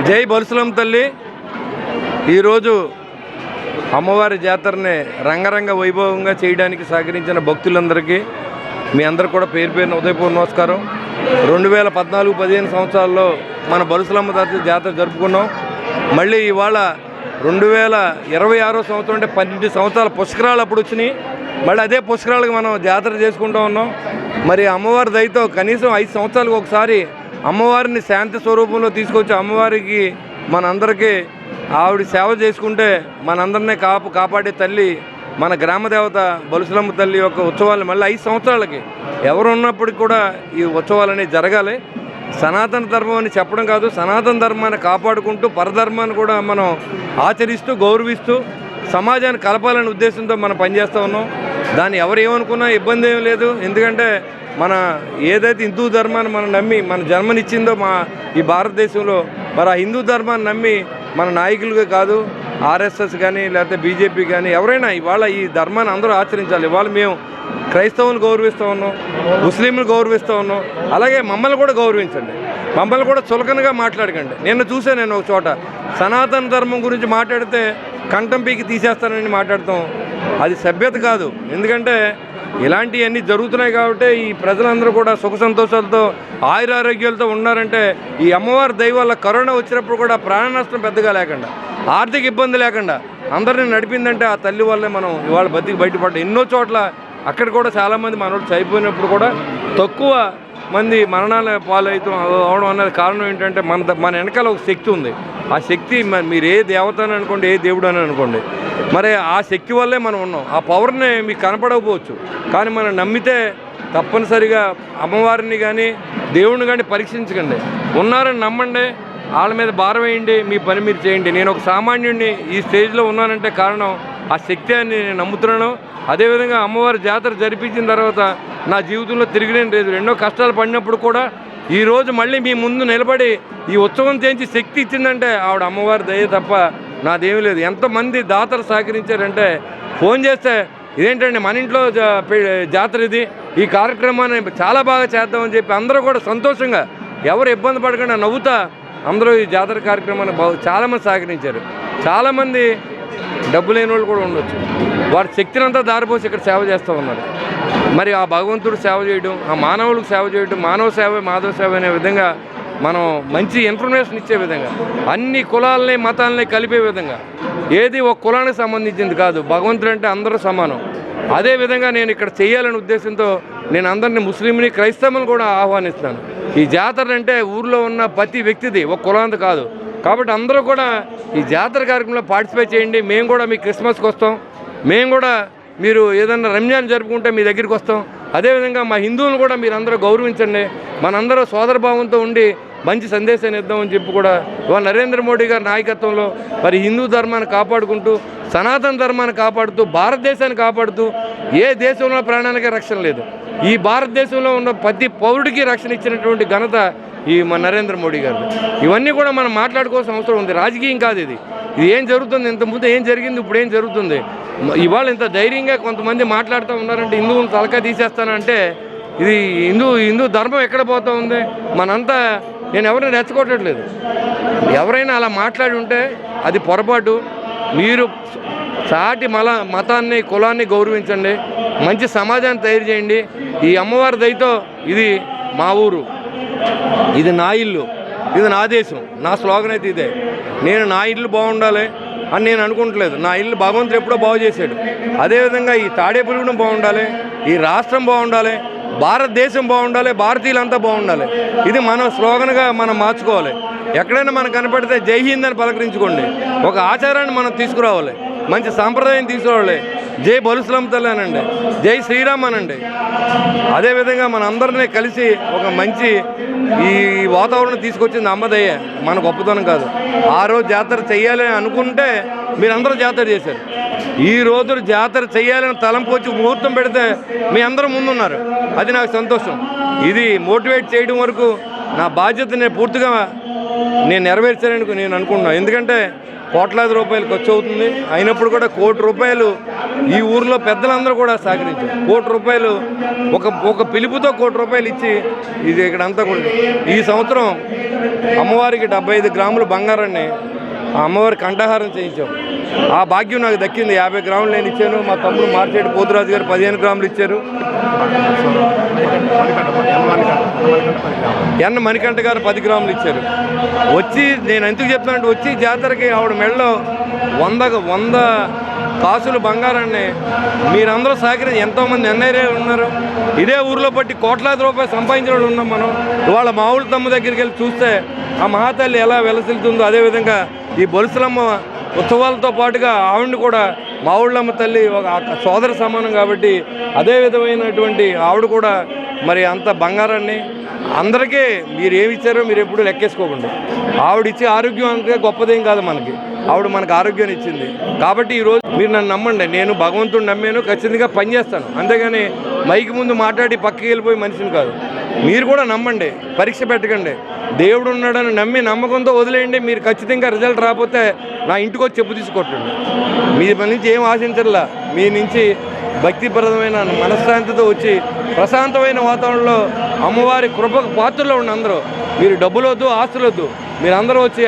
జై బొలుసులమ్మ తల్లి. ఈరోజు అమ్మవారి జాతరని రంగరంగ వైభవంగా చేయడానికి సహకరించిన భక్తులందరికీ మీ అందరూ కూడా పేరు పేరున ఉదయపూర్వ నమస్కారం. 2014-15 సంవత్సరాల్లో మన బొలుసులమ్మ తల్లి జాతర జరుపుకున్నాం. మళ్ళీ ఇవాళ 2026 సంవత్సరం అంటే 12 సంవత్సరాల పుష్కరాలు అప్పుడు వచ్చినాయి. మళ్ళీ అదే పుష్కరాలకు మనం జాతర చేసుకుంటూ ఉన్నాం. మరి అమ్మవారి దయతో కనీసం 5 సంవత్సరాలకు ఒకసారి అమ్మవారిని శాంతి స్వరూపంలో తీసుకొచ్చి అమ్మవారికి మనందరికీ ఆవిడ సేవ చేసుకుంటే మనందరినీ కాపాడే తల్లి మన గ్రామదేవత బొలుసులమ్మ తల్లి యొక్క ఉత్సవాలు మళ్ళీ 5 సంవత్సరాలకి ఎవరు ఉన్నప్పటికీ కూడా ఈ ఉత్సవాలనేవి జరగాలి. సనాతన ధర్మం అని చెప్పడం కాదు, సనాతన ధర్మాన్ని కాపాడుకుంటూ పరధర్మాన్ని కూడా మనం ఆచరిస్తూ గౌరవిస్తూ సమాజాన్ని కలపాలనే ఉద్దేశంతో మనం పనిచేస్తూ ఉన్నాం. దాన్ని ఎవరు ఏమనుకున్నా ఇబ్బంది ఏం లేదు. ఎందుకంటే మన ఏదైతే హిందూ ధర్మాన్ని మనం నమ్మి మన జన్మనిచ్చిందో ఈ భారతదేశంలో మరి ఆ హిందూ ధర్మాన్ని నమ్మి మన నాయకులుగా కాదు ఆర్ఎస్ఎస్ కానీ లేకపోతే బీజేపీ కానీ ఎవరైనా ఇవాళ ఈ ధర్మాన్ని అందరూ ఆచరించాలి. ఇవాళ మేము క్రైస్తవులను గౌరవిస్తూ ఉన్నాం, ముస్లింలు గౌరవిస్తూ ఉన్నాం. అలాగే మమ్మల్ని కూడా గౌరవించండి, మమ్మల్ని కూడా చులకనగా మాట్లాడకండి. నేను ఒక చోట సనాతన ధర్మం గురించి మాట్లాడితే కంఠం పీకి తీసేస్తానని మాట్లాడతాం. అది సభ్యత కాదు. ఎందుకంటే ఇలాంటివన్నీ జరుగుతున్నాయి కాబట్టి ఈ ప్రజలందరూ కూడా సుఖ సంతోషాలతో ఆయురారోగ్యాలతో ఉన్నారంటే ఈ అమ్మవారి దయ వల్ల కరోనా వచ్చినప్పుడు కూడా ప్రాణ నష్టం పెద్దగా లేకుండా ఆర్థిక ఇబ్బంది లేకుండా అందరినీ నడిపిందంటే ఆ తల్లి వల్లే మనం ఇవాళ బయటపడ్డాం. ఎన్నో చోట్ల అక్కడ కూడా చాలామంది మనోళ్ళు చనిపోయినప్పుడు కూడా తక్కువ మంది మరణాల పాలవుతూ అవడం అన్నది కారణం ఏంటంటే మన వెనకాల ఒక శక్తి ఉంది. ఆ శక్తి మీరు ఏ దేవత అని అనుకోండి, ఏ దేవుడు అని అనుకోండి, మరి ఆ శక్తి వల్లే మనం ఉన్నాం. ఆ పవర్ని మీకు కనపడకపోవచ్చు, కానీ మనం నమ్మితే తప్పనిసరిగా అమ్మవారిని కానీ దేవుడిని కానీ పరీక్షించకండి. ఉన్నారని నమ్మండి, వాళ్ళ మీద భారం వేయండి, మీ పని మీరు చేయండి. నేను ఒక సామాన్యుడిని ఈ స్టేజ్లో ఉన్నానంటే కారణం ఆ శక్తి అని నేను నమ్ముతున్నాను. అదేవిధంగా అమ్మవారి జాతర జరిపించిన తర్వాత నా జీవితంలో తిరిగిలేని లేదు. ఎన్నో కష్టాలు పడినప్పుడు కూడా ఈరోజు మళ్ళీ మీ ముందు నిలబడి ఈ ఉత్సవం చేయించి శక్తి ఇచ్చిందంటే ఆవిడ అమ్మవారి దయ తప్ప నాదేమీ లేదు. ఎంతమంది దాతలు సహకరించారంటే ఫోన్ చేస్తే ఇదేంటండి మన ఇంట్లో జాతర ఇది, ఈ కార్యక్రమాన్ని చాలా బాగా చేద్దామని చెప్పి అందరూ కూడా సంతోషంగా ఎవరు ఇబ్బంది పడకుండా నవ్వుతా అందరూ ఈ జాతర కార్యక్రమాన్ని చాలామంది సహకరించారు. చాలామంది డబ్బు లేని వాళ్ళు కూడా ఉండొచ్చు, వారి శక్తిని అంతా దారిపోసి ఇక్కడ సేవ చేస్తూ ఉన్నారు. మరి ఆ భగవంతుడు సేవ చేయడం, ఆ మానవులకు సేవ చేయడం, మానవ సేవ మాధవ సేవ అనే విధంగా మనం మంచి ఇన్ఫర్మేషన్ ఇచ్చే విధంగా అన్ని కులాలని మతాలని కలిపే విధంగా ఏది ఒక కులానికి సంబంధించింది కాదు, భగవంతుడు అంటే అందరూ సమానం. అదేవిధంగా నేను ఇక్కడ చేయాలనే ఉద్దేశంతో నేను అందరినీ ముస్లింని క్రైస్తవులను కూడా ఆహ్వానిస్తాను. ఈ జాతర అంటే ఊర్లో ఉన్న ప్రతి వ్యక్తిది, ఒక కులాంది కాదు. కాబట్టి అందరూ కూడా ఈ జాతర కార్యక్రమంలో పార్టిసిపేట్ చేయండి. మేము కూడా మీ క్రిస్మస్కి వస్తాం, మేము కూడా మీరు ఏదన్నా రంజాన్ జరుపుకుంటే మీ దగ్గరికి వస్తాం. అదేవిధంగా మా హిందువులను కూడా మీరు అందరూ గౌరవించండి. మనందరూ సోదరభావంతో ఉండి మంచి సందేశాన్ని ఇద్దామని చెప్పి కూడా ఇవాళ నరేంద్ర మోడీ గారి నాయకత్వంలో మరి హిందూ ధర్మాన్ని కాపాడుకుంటూ సనాతన ధర్మాన్ని కాపాడుతూ భారతదేశాన్ని కాపాడుతూ ఏ దేశంలో ప్రాణాలకే రక్షణ లేదు, ఈ భారతదేశంలో ఉన్న ప్రతి పౌరుడికి రక్షణ ఇచ్చినటువంటి ఘనత ఈ మన నరేంద్ర మోడీ గారు. ఇవన్నీ కూడా మనం మాట్లాడుకోవాల్సిన అవసరం ఉంది. రాజకీయం కాదు ఇది. ఇది ఏం జరుగుతుంది, ఇంతకుముందు ఏం జరిగింది, ఇప్పుడు ఏం జరుగుతుంది. ఇవాళ ఇంత ధైర్యంగా కొంతమంది మాట్లాడుతూ ఉన్నారంటే హిందువులను తలకా తీసేస్తానంటే ఇది హిందూ ధర్మం ఎక్కడ పోతూ ఉంది. మనంతా నేను ఎవరిని రెచ్చగొట్టట్లేదు. ఎవరైనా అలా మాట్లాడి ఉంటే అది పొరపాటు. మీరు సాటి మతాన్ని కులాన్ని గౌరవించండి, మంచి సమాజాన్ని తయారు చేయండి. ఈ అమ్మవారి దయతో ఇది మా ఊరు, ఇది నా ఇల్లు, ఇది నా దేశం. నా స్లోగన్ అయితే ఇదే. నేను నా ఇల్లు బాగుండాలి అని నేను అనుకుంటలేదు. నా ఇల్లు భగవంతుడు ఎప్పుడో బాగు చేశాడు. అదేవిధంగా ఈ తాడేపల్లిగూడెం బాగుండాలి, ఈ రాష్ట్రం బాగుండాలి, భారతదేశం బాగుండాలి, భారతీయులంతా బాగుండాలి. ఇది మన స్లోగన్గా మనం మార్చుకోవాలి. ఎక్కడైనా మనకు కనపడితే జై హింద్ అని పలకరించుకోండి. ఒక ఆచారాన్ని మనం తీసుకురావాలి, మంచి సాంప్రదాయం తీసుకురావాలి. జై బొలుసులమ్మ తల్లి అనండి, జై శ్రీరామ్ అనండి. అదేవిధంగా మన అందరినీ కలిసి ఒక మంచి ఈ వాతావరణం తీసుకొచ్చింది అమ్మదయ్య, మన గొప్పతనం కాదు. ఆ రోజు జాతర చెయ్యాలని అనుకుంటే మీరందరూ జాతర చేశారు. ఈ రోజు జాతర చెయ్యాలని తలంపు వచ్చి ముహూర్తం పెడితే మీ అందరూ ముందున్నారు. అది నాకు సంతోషం. ఇది మోటివేట్ చేయడం వరకు నా బాధ్యత పూర్తిగా నేను నెరవేర్చానని నేను అనుకుంటున్నాను. ఎందుకంటే కోట్లాది రూపాయలు ఖర్చు అవుతుంది, అయినప్పుడు కూడా ₹1 కోటి ఈ ఊరిలో పెద్దలందరూ కూడా సహకరించారు. ₹1 ఒక పిలుపుతో ₹1 ఇచ్చి ఇది ఇక్కడంతా కూడా ఈ సంవత్సరం అమ్మవారికి 75 గ్రాములు బంగారాన్ని ఆ అమ్మవారి కంఠహారం చేయించాం. ఆ భాగ్యం నాకు దక్కింది. 50 గ్రాములు నేను ఇచ్చాను. మా తమ్ముడు మార్చేటి పోతురాజు గారు 15 గ్రాములు ఇచ్చారు. ఎన్న మణికంఠ గారు 10 గ్రాములు ఇచ్చారు. వచ్చి నేను ఎందుకు చెప్తానంటే వచ్చి జాతరకి ఆవిడ మెడలో 100 కాసులు బంగారాన్ని మీరందరూ సహకరించి ఎంతోమంది ఎన్ఐఏలు ఉన్నారు. ఇదే ఊరిలో బట్టి కోట్లాది రూపాయలు సంపాదించిన వాళ్ళు ఉన్నాం మనం. ఇవాళ మా ఊళ్ళ తమ్మ దగ్గరికి వెళ్ళి చూస్తే ఆ మహాతల్లి ఎలా వెలసిల్తుందో అదేవిధంగా ఈ బొలుసులమ్మ ఉత్సవాలతో పాటుగా ఆవిడని కూడా మా ఊళ్ళమ్మ తల్లి ఒక సోదర సమానం కాబట్టి అదే విధమైనటువంటి ఆవిడ కూడా మరి అంత బంగారాన్ని అందరికీ మీరు ఏమి ఇచ్చారో మీరు ఎప్పుడు లెక్కేసుకోకండి. ఆవిడిచ్చే ఆరోగ్యం అంటే గొప్పదేం కాదు మనకి. ఆవిడ మనకు ఆరోగ్యాన్ని ఇచ్చింది కాబట్టి ఈరోజు మీరు నన్ను నమ్మండి. నేను భగవంతుడిని నమ్మాను, ఖచ్చితంగా పనిచేస్తాను. అంతేగాని మైకి ముందు మాట్లాడి పక్కకి వెళ్ళిపోయి మనిషిని కాదు. మీరు కూడా నమ్మండి, పరీక్ష పెట్టకండి. దేవుడు ఉన్నాడని నమ్మి నమ్మకంతో వదిలేయండి. మీరు ఖచ్చితంగా రిజల్ట్ రాకపోతే నా ఇంటికి వచ్చి చెప్పు తీసుకొట్టండి. మీ నుంచి ఏం ఆశించర్లా. మీ నుంచి భక్తిప్రదమైన మనశ్శాంతితో వచ్చి ప్రశాంతమైన వాతావరణంలో అమ్మవారి కృపకు పాత్రలో ఉన్న అందరూ మీరు డబ్బులొద్దు, ఆస్తులొద్దు, మీరందరూ వచ్చి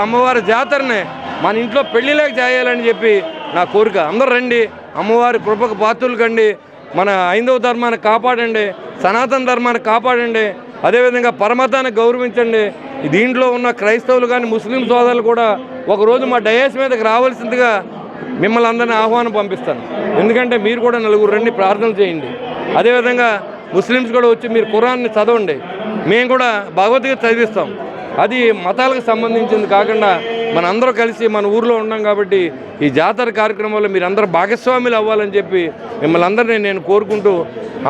అమ్మవారి జాతరనే మన ఇంట్లో పెళ్లిలాగా చేయాలని చెప్పి నా కోరిక. అందరూ రండి, అమ్మవారి కృపకు పాత్రలు కండి, మన హైందవ ధర్మాన్ని కాపాడండి, సనాతన ధర్మాన్ని కాపాడండి, అదేవిధంగా పరమతాన్ని గౌరవించండి. దీంట్లో ఉన్న క్రైస్తవులు కానీ ముస్లిం సోదరులు కూడా ఒకరోజు మా డయాస్ మీదకి రావాల్సిందిగా మిమ్మల్ని అందరినీ ఆహ్వానం పంపిస్తాను. ఎందుకంటే మీరు కూడా నలుగురు రండి, ప్రార్థనలు చేయండి. అదేవిధంగా ముస్లిమ్స్ కూడా వచ్చి మీరు ఖురాన్ని చదవండి. మేము కూడా భగవద్గీత చదివిస్తాం. అది మతాలకు సంబంధించింది కాకుండా మన అందరూ కలిసి మన ఊరిలో ఉన్నాం కాబట్టి ఈ జాతర కార్యక్రమంలో మీరు అందరూ భాగస్వాములు అవ్వాలని చెప్పి మిమ్మల్ని అందరినీ నేను కోరుకుంటూ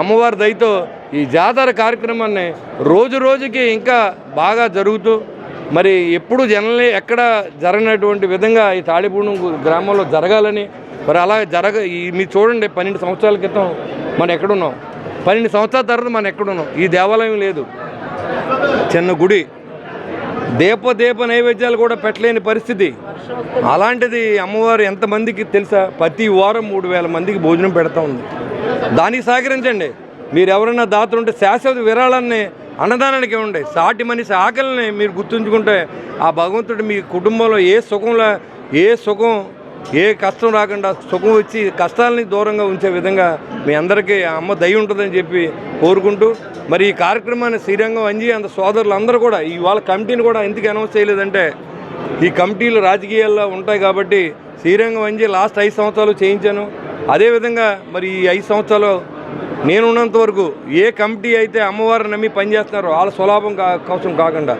అమ్మవారి దయతో ఈ జాతర కార్యక్రమాన్ని రోజు రోజుకి ఇంకా బాగా జరుగుతూ మరి ఎప్పుడు జనల్ని ఎక్కడ జరగనటువంటి విధంగా ఈ తాడిపూడి గ్రామంలో జరగాలని మరి అలా మీరు చూడండి 12 సంవత్సరాల క్రితం మనం ఎక్కడున్నాం, 12 సంవత్సరాల తర్వాత మనం ఎక్కడున్నాం. ఈ దేవాలయం లేదు, చిన్న గుడి, దీప నైవేద్యాలు కూడా పెట్టలేని పరిస్థితి. అలాంటిది అమ్మవారు ఎంతమందికి తెలుసా? ప్రతి వారం 3000 మందికి భోజనం పెడతా ఉంది. దానికి సహకరించండి. మీరు ఎవరైనా దాతలు ఉంటే శాశ్వత విరాళాన్ని అన్నదానానికి ఇవ్వండి. సాటి మనిషి ఆకలిని మీరు గుర్తుంచుకుంటే ఆ భగవంతుడు మీ కుటుంబంలో ఏ సుఖం ఏ కష్టం రాకుండా సుఖం వచ్చి కష్టాలని దూరంగా ఉంచే విధంగా మీ అందరికీ అమ్మ దయ ఉంటుందని చెప్పి కోరుకుంటూ మరి ఈ కార్యక్రమాన్ని శ్రీరంగం అంజి అంత సోదరులు అందరూ కూడా ఇవాళ కమిటీని కూడా ఎందుకు అనౌన్స్ చేయలేదంటే ఈ కమిటీలు రాజకీయాల్లో ఉంటాయి కాబట్టి శ్రీరంగం అంజి లాస్ట్ 5 సంవత్సరాలు చేయించాను. అదేవిధంగా మరి ఈ 5 సంవత్సరాలు నేను ఉన్నంత వరకు ఏ కమిటీ అయితే అమ్మవారిని నమ్మి పనిచేస్తున్నారో వాళ్ళ స్వలాభం కోసం కాకుండా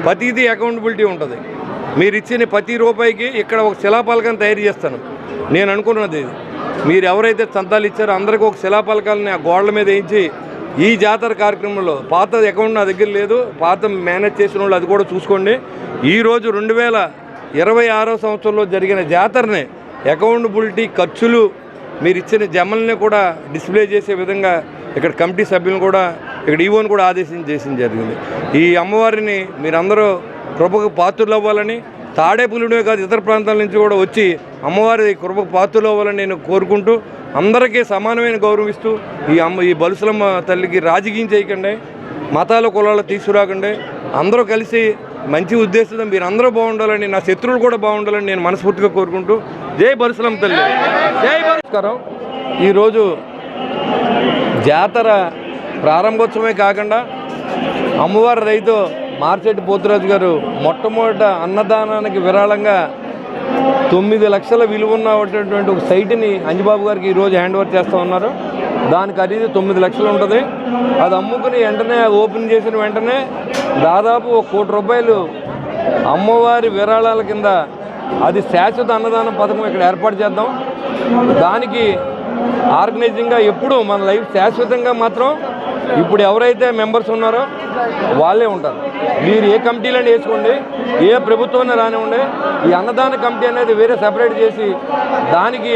ప్రతిదీ అకౌంటబిలిటీ ఉంటుంది. మీరు ఇచ్చిన ప్రతి రూపాయికి ఇక్కడ ఒక శిలాపలకాన్ని తయారు చేస్తాను. నేను అనుకున్నది మీరు ఎవరైతే చందాలు ఇచ్చారో అందరికీ ఒక శిలాపలకాలని ఆ గోడల మీద వేయించి ఈ జాతర కార్యక్రమంలో పాత అకౌంట్ నా దగ్గర లేదు, పాత మేనేజ్ చేసిన వాళ్ళు అది కూడా చూసుకోండి. ఈరోజు 2026 సంవత్సరంలో జరిగిన జాతరని అకౌంటబిలిటీ ఖర్చులు మీరు ఇచ్చిన జమల్ని కూడా డిస్ప్లే చేసే విధంగా ఇక్కడ కమిటీ సభ్యులను కూడా ఇక్కడ ఈవోని కూడా ఆదేశించేసింది జరిగింది. ఈ అమ్మవారిని మీరందరూ కృపకు పాత్రలు అవ్వాలని తాడేపల్లినే కాదు ఇతర ప్రాంతాల నుంచి కూడా వచ్చి అమ్మవారి కృపకు పాత్రలు అవ్వాలని నేను కోరుకుంటూ అందరికీ సమానమైన గౌరవిస్తూ ఈ బలుసులమ్మ తల్లికి రాజకీయం చేయకండి, మతాల కులాలు తీసుకురాకండి. అందరూ కలిసి మంచి ఉద్దేశంతో మీరు అందరూ బాగుండాలని, నా శత్రువులు కూడా బాగుండాలని నేను మనస్ఫూర్తిగా కోరుకుంటూ జై బలుసులమ్మ తల్లి, జై నమస్కారం. ఈరోజు జాతర ప్రారంభోత్సవమే కాకుండా అమ్మవారి దయతో మార్చెట్టి పోతురాజు గారు మొట్టమొదట అన్నదానానికి విరాళంగా 9 లక్షల విలువ ఉన్నటువంటి ఒక సైట్ని అంజిబాబు గారికి ఈరోజు హ్యాండ్ ఓవర్ చేస్తూ ఉన్నారు. దాని ఖరీదు 9 లక్షలు ఉంటుంది. అది అమ్ముకుని వెంటనే ఓపెన్ చేసిన వెంటనే దాదాపు ₹1 కోటి అమ్మవారి విరాళాల కింద అది శాశ్వత అన్నదాన పథకం ఇక్కడ ఏర్పాటు చేద్దాం. దానికి ఆర్గనైజింగ్గా ఎప్పుడు మన లైఫ్ శాశ్వతంగా మాత్రం ఇప్పుడు ఎవరైతే మెంబర్స్ ఉన్నారో వాళ్ళే ఉంటారు. మీరు ఏ కమిటీలని వేసుకోండి, ఏ ప్రభుత్వాన్ని రానివ్వండి, ఈ అన్నదాన కమిటీ అనేది వేరే సెపరేట్ చేసి దానికి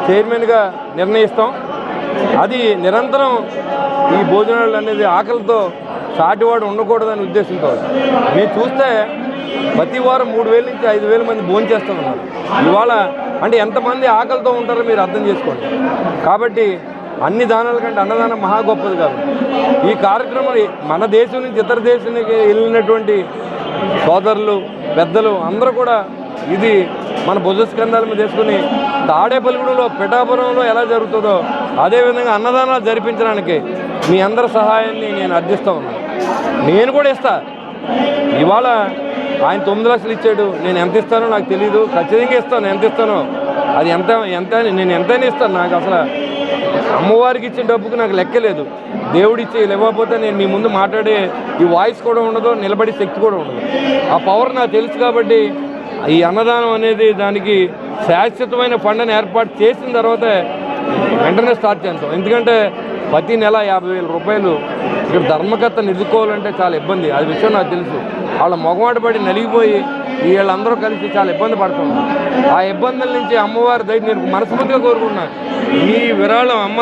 చైర్మన్గా నిర్ణయిస్తాం. అది నిరంతరం ఈ భోజనాలు అనేది ఆకలితో సాటివాడు ఉండకూడదని ఉద్దేశంతో మీరు చూస్తే ప్రతి వారం 3000 నుంచి 5000 మంది భోజనం చేస్తూ ఉన్నారు. ఇవాళ అంటే ఎంతమంది ఆకలితో ఉంటారో మీరు అర్థం చేసుకోండి. కాబట్టి అన్ని దానాల కంటే అన్నదానం మహా గొప్పది కాదు. ఈ కార్యక్రమం మన దేశం నుంచి ఇతర దేశానికి వెళ్ళినటువంటి సోదరులు పెద్దలు అందరూ కూడా ఇది మన భుజస్కంధాల మీద వేసుకుని తాడేపల్లిగూడెంలో పిఠాపురంలో ఎలా జరుగుతుందో అదేవిధంగా అన్నదానాలు జరిపించడానికి మీ అందరి సహాయాన్ని నేను అర్థిస్తూ ఉన్నాను. నేను కూడా ఇస్తా. ఇవాళ ఆయన 9 లక్షలు ఇచ్చాడు, నేను ఎంత ఇస్తానో నాకు తెలియదు. ఖచ్చితంగా ఇస్తాను. ఎంత ఇస్తానో అది ఎంత నేను ఎంతైనా ఇస్తాను. నాకు అసలు అమ్మవారికి ఇచ్చిన డబ్బుకి నాకు లెక్కలేదు. దేవుడిచ్చి ఇవ్వకపోతే నేను మీ ముందు మాట్లాడే ఈ వాయిస్ కూడా ఉండదు, నిలబడే శక్తి కూడా ఉండదు. ఆ పవర్ నాకు తెలుసు. కాబట్టి ఈ అన్నదానం అనేది దానికి శాశ్వతమైన ఫండ్ని ఏర్పాటు చేసిన తర్వాత వెంటనే స్టార్ట్ చేస్తాం. ఎందుకంటే ప్రతి నెల 50,000 రూపాయలు ఇక్కడ ధర్మకర్త నిలుకోవాలంటే చాలా ఇబ్బంది. అది విషయం నాకు తెలుసు. వాళ్ళ మొగమాట పడి నలిగిపోయి వీళ్ళందరూ కలిసి చాలా ఇబ్బంది పడుతున్నారు. ఆ ఇబ్బందుల నుంచి అమ్మవారి దయ నేను మనస్ఫూర్తిగా కోరుకున్నాను. నీ విరాళం అమ్మ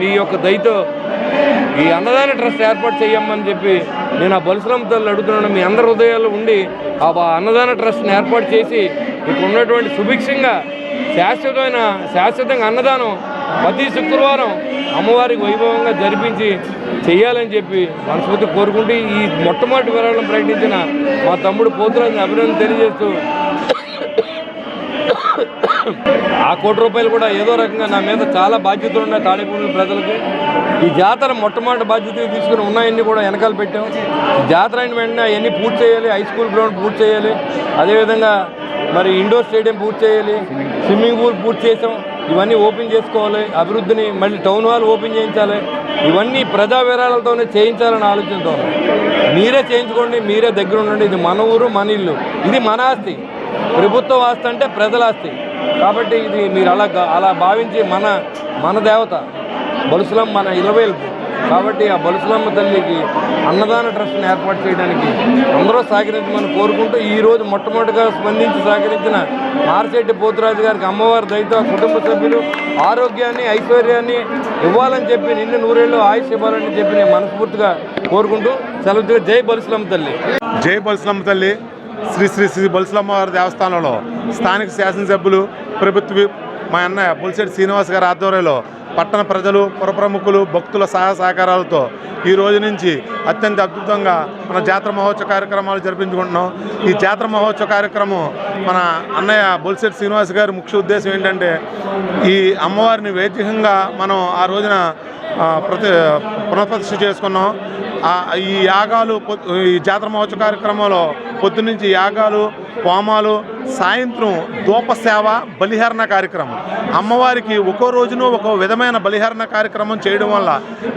నీ యొక్క దయతో ఈ అన్నదాన ట్రస్ట్ ఏర్పాటు చేయమ్మని చెప్పి నేను ఆ బలుసులమ్మ తల్లి అడుగుతున్నాను. మీ అందరి హృదయాల్లో ఉండి ఆ అన్నదాన ట్రస్ట్ని ఏర్పాటు చేసి ఇక్కడ ఉన్నటువంటి సుభిక్షంగా శాశ్వతంగా అన్నదానం ప్రతి శుక్రవారం అమ్మవారికి వైభవంగా జరిపించి చేయాలని చెప్పి మనస్ఫూర్తి కోరుకుంటూ ఈ మొట్టమొదటి విరాళం ప్రకటించిన మా తమ్ముడు పోతురాజుని అభినందన తెలియజేస్తూ ఆ ₹1,00,00,000 కూడా ఏదో రకంగా నా మీద చాలా బాధ్యతలు ఉన్నాయి. తాడేపల్లి ప్రజలకి ఈ జాతర మొట్టమొదటి బాధ్యత తీసుకుని ఉన్నాయన్నీ కూడా వెనకాల పెట్టాం. జాతర అయిన వెంటనే అవన్నీ పూర్తి చేయాలి. హై స్కూల్ గ్రౌండ్ పూర్తి చేయాలి. అదేవిధంగా మరి ఇండోర్ స్టేడియం పూర్తి చేయాలి. స్విమ్మింగ్ పూల్ పూర్తి చేసాం. ఇవన్నీ ఓపెన్ చేసుకోవాలి. అభివృద్ధిని మళ్ళీ టౌన్ హాల్ ఓపెన్ చేయించాలి. ఇవన్నీ ప్రజా విరాళాలతోనే చేయించాలని ఆలోచనతో మీరే చేయించుకోండి. మీరే దగ్గర ఉండండి. ఇది మన ఊరు, మన ఇల్లు, ఇది మన ఆస్తి. ప్రభుత్వ ఆస్తి అంటే ప్రజల ఆస్తి. కాబట్టి ఇది మీరు అలా భావించి మన దేవత బలుసులమ్మ మన ఇలవేల్పు. కాబట్టి ఆ బలుసులమ్మ తల్లికి అన్నదాన ట్రస్ట్ని ఏర్పాటు చేయడానికి అందరూ సహకరించమని కోరుకుంటూ ఈరోజు మొట్టమొదటిగా స్పందించి సహకరించిన మారిశెట్టి పోతురాజు గారికి అమ్మవారి దయతో కుటుంబ సభ్యులు ఆరోగ్యాన్ని ఐశ్వర్యాన్ని ఇవ్వాలని చెప్పి నిన్ను 100 ఏళ్ళు ఆయుష్ ఇవ్వాలని చెప్పి నేను మనస్ఫూర్తిగా కోరుకుంటూ సెలవు. జై బలుసులమ్మ తల్లి. జై బలుసులమ్మ తల్లి. శ్రీ శ్రీ శ్రీ బలుసులమ్మ వారి దేవస్థానంలో స్థానిక శాసనసభ్యులు ప్రభుత్వ మా అన్నయ్య బొలిశెట్టి శ్రీనివాస్ గారి ఆధ్వర్యంలో పట్టణ ప్రజలు పురప్రముఖులు భక్తుల సహాయ సహకారాలతో ఈ రోజు నుంచి అత్యంత అద్భుతంగా మన జాతర మహోత్సవ కార్యక్రమాలు జరిపించుకుంటున్నాం. ఈ జాతర మహోత్సవ కార్యక్రమం మన అన్నయ్య బొలిశెట్టి శ్రీనివాస్ గారి ముఖ్య ఉద్దేశం ఏంటంటే ఈ అమ్మవారిని వైద్యంగా మనం ఆ రోజున పునఃప్రతిష్ఠ చేసుకున్నాం. ఈ యాగాలు ఈ జాతర మహోత్సవ కార్యక్రమంలో పొద్దునుంచి యాగాలు హోమాలు, సాయంత్రం ధూప సేవ, బలిహరణ కార్యక్రమం. అమ్మవారికి ఒక్కో రోజును ఒక విధమైన బలిహరణ కార్యక్రమం చేయడం వల్ల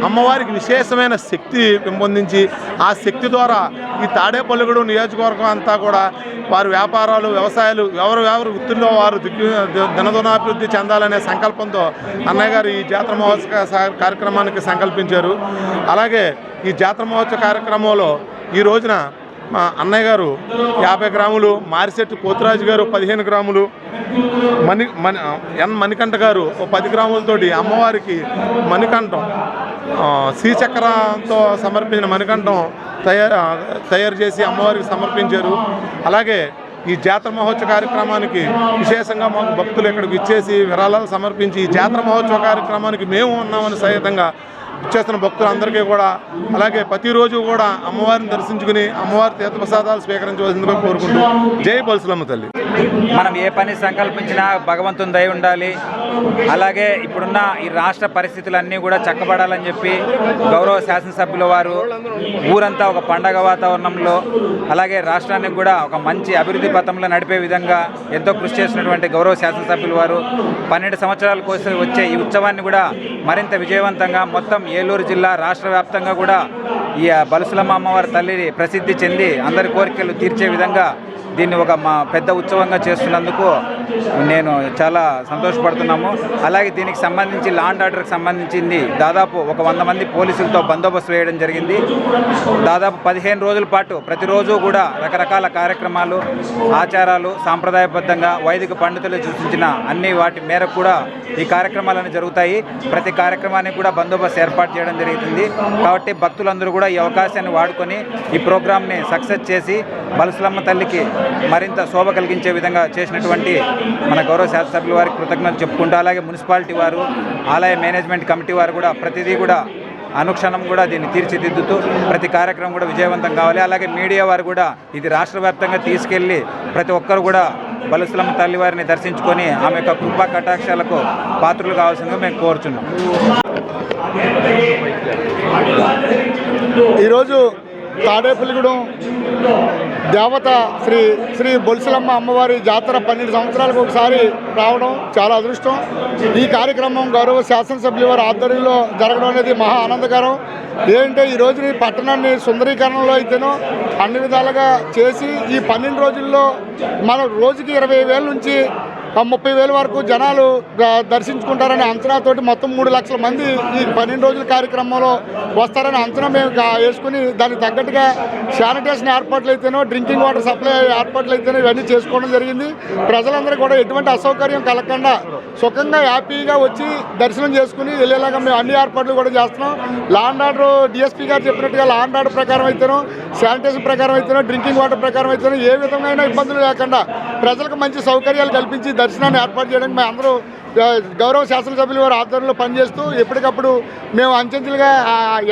అమ్మవారికి విశేషమైన శక్తి పెంపొందించి ఆ శక్తి ద్వారా ఈ తాడేపల్లిగూడెం నియోజకవర్గం అంతా కూడా వారి వ్యాపారాలు వ్యవసాయాలు ఎవరు వృత్తుల్లో వారు దినదినాభివృద్ధి చెందాలనే సంకల్పంతో అన్నయ్య గారు ఈ జాతర మహోత్సవ కార్యక్రమానికి సంకల్పించారు. అలాగే ఈ జాతర మహోత్సవ కార్యక్రమంలో ఈ రోజున మా అన్నయ్య గారు 50 గ్రాములు, మారిశెట్టి పోతురాజు గారు 15 గ్రాములు, మణికంఠ గారు 10 గ్రాములతోటి అమ్మవారికి మణికంఠం శ్రీచక్రంతో సమర్పించిన మణికంఠం తయారు చేసి అమ్మవారికి సమర్పించారు. అలాగే ఈ జాతర మహోత్సవ కార్యక్రమానికి విశేషంగా మాకు భక్తులు ఇక్కడికి ఇచ్చేసి విరాళాలు సమర్పించి ఈ జాతర మహోత్సవ కార్యక్రమానికి మేము ఉన్నామని సహితంగా చేస్తున్న భక్తులందరికీ కూడా, అలాగే ప్రతిరోజు కూడా అమ్మవారిని దర్శించుకుని అమ్మవారి తీర్థప్రసాదాలు స్వీకరించవలసిందిగా కోరుకుంటూ జై బలుసులమ్మ తల్లి. మనం ఏ పని సంకల్పించినా భగవంతుని దయ ఉండాలి. అలాగే ఇప్పుడున్న ఈ రాష్ట్ర పరిస్థితులన్నీ కూడా చక్కబడాలని చెప్పి గౌరవ శాసనసభ్యుల వారు ఊరంతా ఒక పండగ వాతావరణంలో, అలాగే రాష్ట్రానికి కూడా ఒక మంచి అభివృద్ధి పథంలో నడిపే విధంగా ఎంతో కృషి చేసినటువంటి గౌరవ శాసనసభ్యుల వారు 12 సంవత్సరాల కోసం వచ్చే ఈ ఉత్సవాన్ని కూడా మరింత విజయవంతంగా మొత్తం ఏలూరు జిల్లా రాష్ట్ర వ్యాప్తంగా కూడా ఈ బలుసులమ్మ అమ్మవారి తల్లిని ప్రసిద్ధి చెంది అందరి కోరికలు తీర్చే విధంగా దీన్ని ఒక పెద్ద ఉత్సవంగా చేస్తున్నందుకు నేను చాలా సంతోషపడుతున్నాము. అలాగే దీనికి సంబంధించి లా అండ్ ఆర్డర్కి సంబంధించింది దాదాపు ఒక 100 మంది పోలీసులతో బందోబస్తు వేయడం జరిగింది. దాదాపు 15 రోజుల పాటు ప్రతిరోజు కూడా రకరకాల కార్యక్రమాలు, ఆచారాలు, సాంప్రదాయబద్ధంగా వైదిక పండితులు సూచించిన అన్ని వాటి మేరకు కూడా ఈ కార్యక్రమాలన్నీ జరుగుతాయి. ప్రతి కార్యక్రమానికి కూడా బందోబస్తు ఏర్పాటు చేయడం జరుగుతుంది. కాబట్టి భక్తులందరూ కూడా ఈ అవకాశాన్ని వాడుకొని ఈ ప్రోగ్రామ్ని సక్సెస్ చేసి బలుసులమ్మ తల్లికి మరింత శోభ కలిగించే విధంగా చేసినటువంటి మన గౌరవ శాసనసభ్యుల వారికి కృతజ్ఞతలు చెప్పుకుంటూ, అలాగే మున్సిపాలిటీ వారు, ఆలయ మేనేజ్మెంట్ కమిటీ వారు కూడా ప్రతిదీ కూడా అనుక్షణం కూడా దీన్ని తీర్చిదిద్దుతూ ప్రతి కార్యక్రమం కూడా విజయవంతం కావాలి. అలాగే మీడియా వారు కూడా ఇది రాష్ట్ర వ్యాప్తంగా తీసుకెళ్ళి ప్రతి ఒక్కరు కూడా బలుసులమ్మ తల్లివారిని దర్శించుకొని ఆమె యొక్క కృపా కటాక్షాలకు పాత్రలు కావాల్సిందిగా మేము కోరుచున్నాం. ఈరోజు తాడేపల్లిగూడెం దేవత శ్రీ శ్రీ బొలుసులమ్మ అమ్మవారి జాతర 12 సంవత్సరాలకు ఒకసారి రావడం చాలా అదృష్టం. ఈ కార్యక్రమం గౌరవ శాసనసభ్యుల వారి ఆధ్వర్యంలో జరగడం అనేది మహా ఆనందకరం. ఏంటంటే ఈ రోజు ఈ పట్టణాన్ని సుందరీకరణలో అయితేనో అన్ని విధాలుగా చేసి ఈ 12 రోజుల్లో మనం రోజుకి 20,000 నుంచి 30,000 వరకు జనాలు దర్శించుకుంటారనే అంచనాతోటి మొత్తం 3 లక్షల మంది ఈ 12 రోజుల కార్యక్రమంలో వస్తారని అంచనా మేము వేసుకుని దానికి తగ్గట్టుగా శానిటేషన్ ఏర్పాట్లు అయితేనో, డ్రింకింగ్ వాటర్ సప్లై ఏర్పాట్లు అయితేనో ఇవన్నీ చేసుకోవడం జరిగింది. ప్రజలందరూ కూడా ఎటువంటి అసౌకర్యం కలగకుండా సుఖంగా హ్యాపీగా వచ్చి దర్శనం చేసుకుని వెళ్ళేలాగా మేము అన్ని ఏర్పాట్లు కూడా చేస్తున్నాం. లా అండ్ ఆర్డర్ డిఎస్పీ గారు చెప్పినట్టుగా లా అండ్ ఆర్డర్ ప్రకారం అయితేనో, శానిటేషన్ ప్రకారం అయితేనో, డ్రింకింగ్ వాటర్ ప్రకారం అయితేనో ఏ విధమైన ఇబ్బందులు లేకుండా ప్రజలకు మంచి సౌకర్యాలు కల్పించి దర్శనాన్ని ఏర్పాటు చేయడానికి మేము అందరూ గౌరవ శాసనసభ్యుల వారి ఆధ్వర్యంలో పనిచేస్తూ ఎప్పటికప్పుడు మేము అంచెంచెలుగా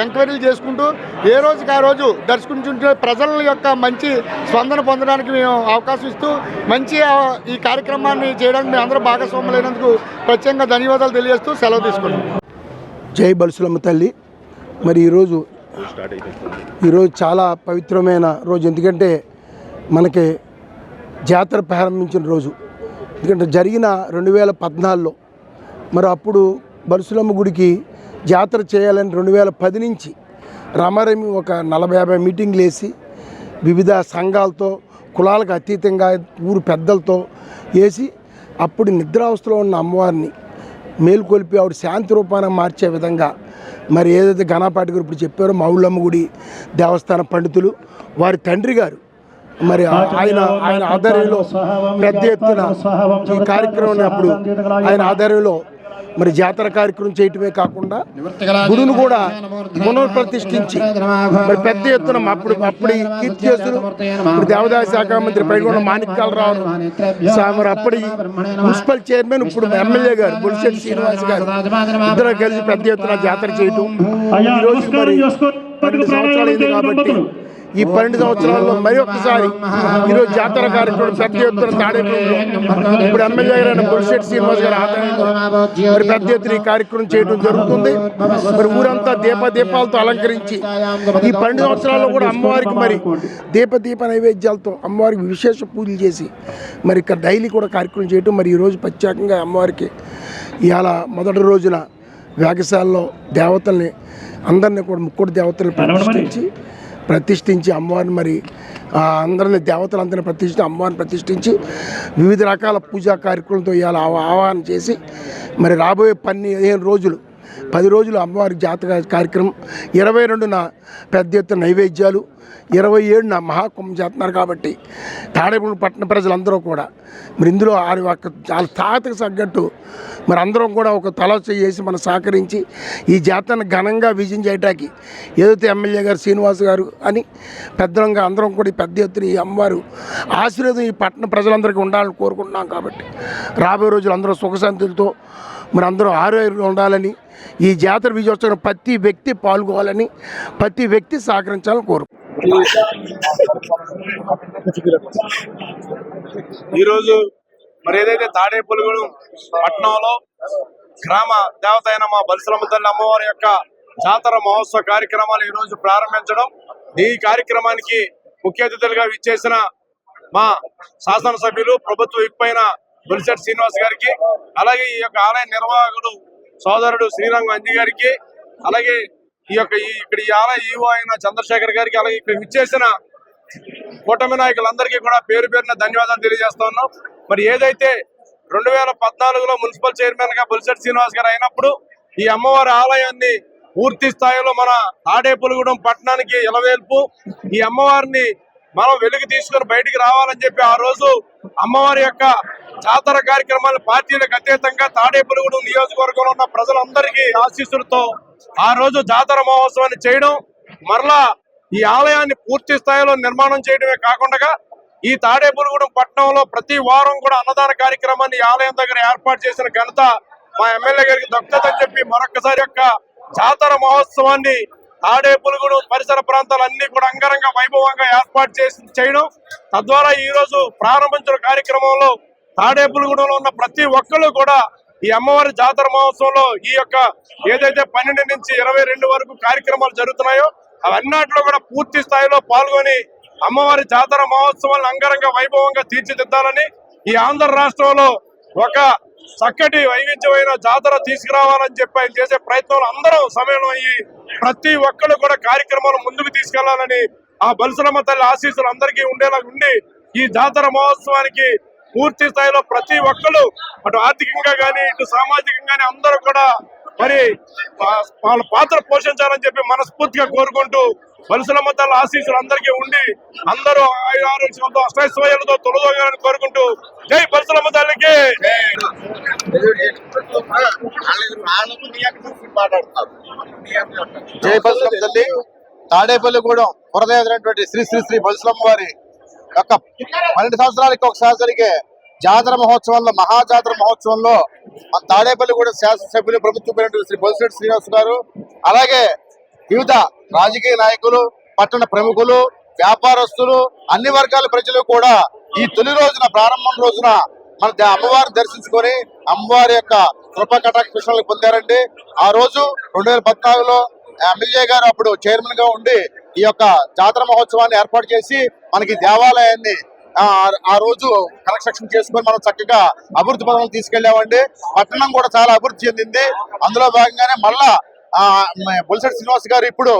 ఎంక్వైరీలు చేసుకుంటూ ఏ రోజుకి ఆ రోజు దర్శించుంటే ప్రజల యొక్క మంచి స్పందన పొందడానికి మేము అవకాశం ఇస్తూ మంచి ఈ కార్యక్రమాన్ని చేయడానికి మేము అందరూ భాగస్వాములైనందుకు ప్రత్యేకంగా ధన్యవాదాలు తెలియజేస్తూ సెలవు తీసుకున్నాం. జై బలుసులమ్మ తల్లి. మరి ఈరోజు చాలా పవిత్రమైన రోజు. ఎందుకంటే మనకి జాతర ప్రారంభించిన రోజు. ఎందుకంటే జరిగిన 2014లో మరి అప్పుడు బలుసులమ్మ గుడికి జాతర చేయాలని 2010 నుంచి రామారామి ఒక 40-50 మీటింగ్లు వేసి వివిధ సంఘాలతో, కులాలకు అతీతంగా ఊరు పెద్దలతో వేసి అప్పుడు నిద్రావస్థలో ఉన్న అమ్మవారిని మేలుకొల్పి ఆవిడ శాంతి రూపాన్ని మార్చే విధంగా మరి ఏదైతే ఘనాపాటి గారు ఇప్పుడు చెప్పారో మౌళ్ళమ్మ గుడి దేవస్థాన పండితులు వారి తండ్రి గారు మరి ఆయన ఆధ్వర్యంలో పెద్ద ఎత్తున ఈ కార్యక్రమం అప్పుడు ఆయన ఆధ్వర్యంలో మరి జాతర కార్యక్రమం చేయటమే కాకుండా గుడిని కూడా పునఃప్రతిష్ఠించి మరి పెద్ద ఎత్తున అప్పటి కీర్తి చేస్తున్నారు. ఇప్పుడు దేవాదాయ శాఖ మంత్రి పైగొండ మాణిక్యాలరావు మరి అప్పటి మున్సిపల్ చైర్మన్ ఇప్పుడు ఎమ్మెల్యే గారు బొలిశెట్టి శ్రీనివాస్ గారు ఇద్దరు కలిసి పెద్ద ఎత్తున జాతర చేయటం ఈరోజు మరి 12 సంవత్సరాలు అయింది. కాబట్టి ఈ 12 సంవత్సరాల్లో మరి ఒక్కసారి ఈరోజు జాతర కార్యక్రమం పెద్ద ఎత్తున తాడేపల్లిలో ఇప్పుడు ఎమ్మెల్యే గారు బొలిశెట్టి శ్రీనివాస్ గారి ఆధ్వర్యంలో మరి పెద్ద ఎత్తున ఈ కార్యక్రమం చేయడం జరుగుతుంది. మరి ఊరంతా దీపాలతో అలంకరించి ఈ 12 సంవత్సరాల్లో కూడా అమ్మవారికి మరి దీప నైవేద్యాలతో అమ్మవారికి విశేష పూజలు చేసి మరి ఇక్కడ డైలీ కూడా కార్యక్రమం చేయటం. మరి ఈరోజు ప్రత్యేకంగా అమ్మవారికి ఇవాళ మొదటి రోజున వేగశాలలో దేవతల్ని అందరినీ కూడా ముక్కోటి దేవతల్ని ప్రతిష్ఠించి అమ్మవారిని మరి అందరిని దేవతలందరినీ ప్రతిష్ఠించి అమ్మవారిని ప్రతిష్ఠించి వివిధ రకాల పూజా కార్యక్రమాలతో ఇవాళ ఆవాహన చేసి మరి రాబోయే 10 రోజులు అమ్మవారి జాతర కార్యక్రమం, 22న పెద్ద ఎత్తున నైవేద్యాలు, 27న మహాకుంభం చేస్తున్నారు. కాబట్టి తాడేపల్లి పట్టణ ప్రజలందరూ కూడా మరి ఇందులో వారి యొక్క చాలా తాతకు తగ్గట్టు మరి అందరం కూడా ఒక తల చేసి మనం సహకరించి ఈ జాతరను ఘనంగా విజయం చేయడానికి ఏదైతే ఎమ్మెల్యే గారు శ్రీనివాస్ గారు అని పెద్దలంగా అందరం కూడా ఈ పెద్ద ఎత్తున ఈ అమ్మవారు ఆశీర్వాదం ఈ పట్టణ ప్రజలందరికీ ఉండాలని కోరుకుంటున్నాం. కాబట్టి రాబోయే రోజులు అందరూ సుఖశాంతులతో మరి అందరూ ఆరోగ్యంగా ఉండాలని, ఈ జాతర విజయోత్సవం ప్రతి వ్యక్తి పాల్గొవాలని, ప్రతి వ్యక్తి సహకరించాలని కోరుకుంటున్నాం. ఈరోజు మరి ఏదైతే తాడేపల్లిగూడెం పట్టణంలో గ్రామ దేవత అయిన మా బలుసులమ్మ తల్లి అమ్మవారి యొక్క జాతర మహోత్సవ కార్యక్రమాలు ఈ రోజు ప్రారంభించడం, ఈ కార్యక్రమానికి ముఖ్య అతిథులుగా విచ్చేసిన మా శాసనసభ్యులు ప్రభుత్వ విప్పైన బొలిశెట్టి శ్రీనివాస్ గారికి, అలాగే ఈ యొక్క ఆలయ నిర్వాహకుడు సోదరుడు శ్రీరంగ అంజి గారికి, అలాగే ఇక్కడ ఈ ఆలయ ఈవో అయిన చంద్రశేఖర్ గారికి, అలాగే ఇక్కడ విచ్చేసిన కూటమి నాయకులందరికీ కూడా పేరు పేరున ధన్యవాదాలు తెలియజేస్తా ఉన్నాం. మరి ఏదైతే 2014లో మున్సిపల్ చైర్మన్ గా బొలిశెట్టి శ్రీనివాస్ గారు అయినప్పుడు ఈ అమ్మవారి ఆలయాన్ని పూర్తి స్థాయిలో మన తాడేపల్లిగూడెం పట్టణానికి ఇలవేల్పు, ఈ అమ్మవారిని మనం వెలుగు తీసుకొని బయటికి రావాలని చెప్పి ఆ రోజు అమ్మవారి యొక్క జాతర కార్యక్రమాలు పార్టీలకు అతీతంగా తాడేపల్లిగూడెం నియోజకవర్గంలో ఉన్న ప్రజలందరికీ ఆశీస్సులతో ఆ రోజు జాతర మహోత్సవాన్ని చేయడం, మరలా ఈ ఆలయాన్ని పూర్తి స్థాయిలో నిర్మాణం చేయడమే కాకుండా ఈ తాడేపల్లిగూడెం పట్టణంలో ప్రతి వారం కూడా అన్నదాన కార్యక్రమాన్ని ఈ ఆలయం దగ్గర ఏర్పాటు చేసిన ఘనత మా ఎమ్మెల్యే గారికి దక్కుతుందని చెప్పి మరొకసారి యొక్క జాతర మహోత్సవాన్ని తాడేపల్లిగూడెం పరిసర ప్రాంతాలన్నీ కూడా అంగరంగ వైభవంగా ఏర్పాటు చేయడం, తద్వారా ఈ రోజు ప్రారంభించిన కార్యక్రమంలో తాడేపల్లిగూడెంలో ఉన్న ప్రతి ఒక్కరు కూడా ఈ అమ్మవారి జాతర మహోత్సవంలో ఈ యొక్క ఏదైతే 12 నుంచి 22 వరకు కార్యక్రమాలు జరుగుతున్నాయో అవన్నిట్లో కూడా పూర్తి స్థాయిలో పాల్గొని అమ్మవారి జాతర మహోత్సవాలను అంగరంగ వైభవంగా తీర్చిదిద్దాలని, ఈ ఆంధ్ర రాష్ట్రంలో ఒక చక్కటి వైవిధ్యమైన జాతర తీసుకురావాలని చెప్పి ఆయన చేసే ప్రయత్నంలో అందరూ సమయంలో అయ్యి ప్రతి ఒక్కరు కూడా కార్యక్రమాలు ముందుకు తీసుకెళ్లాలని ఆ బల్సులమ్మ తల్లి ఆశీస్సులు అందరికీ ఉండేలా ఉండి ఈ జాతర మహోత్సవానికి పూర్తి స్థాయిలో ప్రతి ఒక్కరు అటు ఆర్థికంగా గాని ఇటు సామాజికంగా గాని అందరూ కూడా మరి వాళ్ళ పాత్ర పోషించాలని చెప్పి మనస్ఫూర్తిగా కోరుకుంటూ బల్సులమ్మ తల్లి ఆశీస్సులు అందరికీ ఉండి అందరూ ఆరోగ్యంతో అష్టైశ్వర్యాలతో తొలదోగాలని కోరుకుంటూ జై బల్సులమ్మ తల్లికి. జై బల్సులమ్మ తల్లి. తాడేపల్లిగూడెం పురదేవరైనటువంటి శ్రీ శ్రీ శ్రీ బల్సులమ్మ వారి యొక్క 12 సంవత్సరాలకి ఒకసారి జరిగే జాతర మహోత్సవంలో, మహాజాతర మహోత్సవంలో మన తాడేపల్లిగూడెం శాసనసభ్యులు ప్రభుత్వ శ్రీ బొలిశెట్టి శ్రీనివాస్ గారు, అలాగే వివిధ రాజకీయ నాయకులు, పట్టణ ప్రముఖులు, వ్యాపారస్తులు, అన్ని వర్గాల ప్రజలు కూడా ఈ తొలి రోజున, ప్రారంభం రోజున మన అమ్మవారిని దర్శించుకొని అమ్మవారి యొక్క కృపా కటాక్ష పొందారండి. ఆ రోజు 2014లో ఎమ్మెల్యే గారు అప్పుడు చైర్మన్ గా ఉండి ఈ యొక్క జాతర మహోత్సవాన్ని ఏర్పాటు చేసి మనకి దేవాలయాన్ని ఆ రోజు కన్స్ట్రక్షన్ చేసుకొని మనం చక్కగా అభివృద్ధి పథకాలు తీసుకెళ్లామండి. పట్టణం కూడా చాలా అభివృద్ధి చెందింది. అందులో భాగంగానే మళ్ళా బొలిశెట్టి శ్రీనివాస్ గారు ఇప్పుడు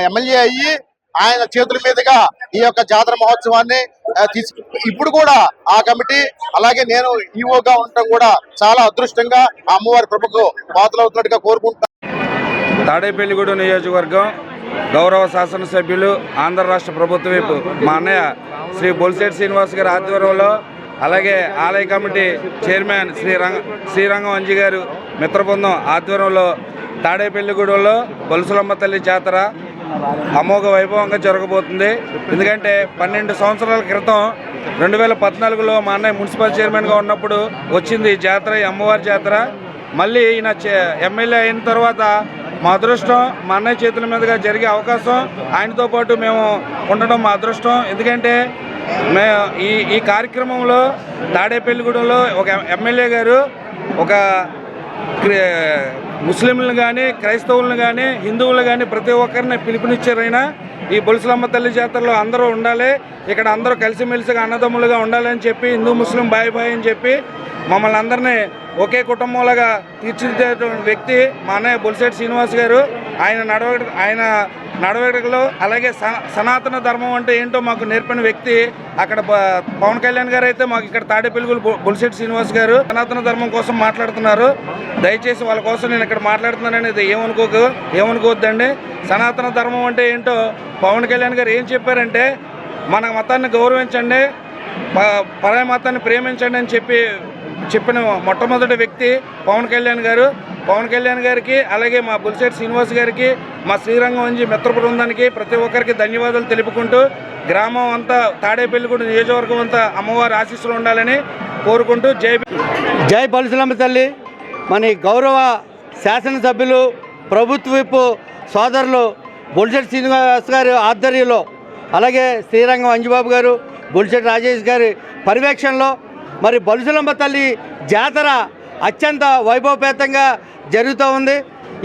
ఎమ్మెల్యే అయ్యి ఆయన చేతుల మీదుగా ఈ యొక్క జాతర మహోత్సవాన్ని ఇప్పుడు కూడా ఆ కమిటీ, అలాగే నేను ఈఓగా ఉండటం కూడా చాలా అదృష్టంగా ఆ అమ్మవారి ప్రభుత్వం పాత్రలవుతున్నట్టుగా కోరుకుంటున్నాను. తాడేపల్లిగూడెం నియోజకవర్గం గౌరవ శాసనసభ్యులు, ఆంధ్ర రాష్ట్ర ప్రభుత్వ వైపు మా అన్నయ్య శ్రీ బొలిశెట్టి శ్రీనివాస్ గారి ఆధ్వర్యంలో, అలాగే ఆలయ కమిటీ చైర్మన్ శ్రీరంగం అంజి గారు మిత్ర బృందం ఆధ్వర్యంలో తాడేపల్లిగూడెంలో బొలుసులమ్మ తల్లి జాతర అమోఘ వైభవంగా జరగబోతుంది. ఎందుకంటే 12 సంవత్సరాల క్రితం 2014లో మా అన్నయ్య మున్సిపల్ చైర్మన్గా ఉన్నప్పుడు వచ్చింది ఈ జాతర, ఈ అమ్మవారి జాతర. మళ్ళీ ఈయన ఎమ్మెల్యే అయిన తర్వాత మా అదృష్టం, మా అన్నయ్య చేతుల మీదుగా జరిగే అవకాశం, ఆయనతో పాటు మేము ఉండడం మా అదృష్టం. ఎందుకంటే ఈ కార్యక్రమంలో తాడేపల్లిగూడెంలో ఒక ఎమ్మెల్యే గారు ఒక ముస్లింలను కానీ, క్రైస్తవులను కానీ, హిందువులు కానీ ప్రతి ఒక్కరిని పిలుపునిచ్చారైనా ఈ బొలుసులమ్మ తల్లి జాతరలో అందరూ ఉండాలి, ఇక్కడ అందరూ కలిసిమెలిసిగా అన్నదమ్ములుగా ఉండాలని చెప్పి, హిందూ ముస్లిం బాయ్ బాయ్ అని చెప్పి మమ్మల్ని అందరినీ ఒకే కుటుంబంలాగా తీర్చిదిద్దేటువంటి వ్యక్తి మా అన్నయ్య బొలిశెట్టి శ్రీనివాస్ గారు. ఆయన నడవడికలో, అలాగే సనాతన ధర్మం అంటే ఏంటో మాకు నేర్పిన వ్యక్తి. అక్కడ పవన్ కళ్యాణ్ గారు అయితే మాకు ఇక్కడ తాడేపల్లిగూడెం బొలిశెట్టి శ్రీనివాస్ గారు సనాతన ధర్మం కోసం మాట్లాడుతున్నారు. దయచేసి వాళ్ళ కోసం నేను ఇక్కడ మాట్లాడుతున్నాననేది ఏమనుకోవద్దండి. సనాతన ధర్మం అంటే ఏంటో పవన్ కళ్యాణ్ గారు ఏం చెప్పారంటే, మన మతాన్ని గౌరవించండి, పరాయి మతాన్ని ప్రేమించండి అని చెప్పిన మొట్టమొదటి వ్యక్తి పవన్ కళ్యాణ్ గారు. పవన్ కళ్యాణ్ గారికి, అలాగే మా బొలిశెట్టి శ్రీనివాస్ గారికి, మా శ్రీరంగం అంజి మిత్ర బృందానికి ప్రతి ఒక్కరికి ధన్యవాదాలు తెలుపుకుంటూ, గ్రామం అంతా తాడేపల్లిగూడెం నియోజకవర్గం అంతా అమ్మవారి ఆశీస్సులు ఉండాలని కోరుకుంటూ జై బొలిశెట్టి తల్లి. మన గౌరవ శాసనసభ్యులు, ప్రభుత్వ విప్పు సోదరులు బొలిశెట్టి శ్రీనివాస్ గారి ఆధ్వర్యంలో, అలాగే శ్రీరంగం అంజిబాబు గారు, బొలిశెట్టి రాజేష్ గారి పర్యవేక్షణలో మరి బొలిశెట్టి తల్లి జాతర అత్యంత వైభవపేతంగా జరుగుతూ ఉంది.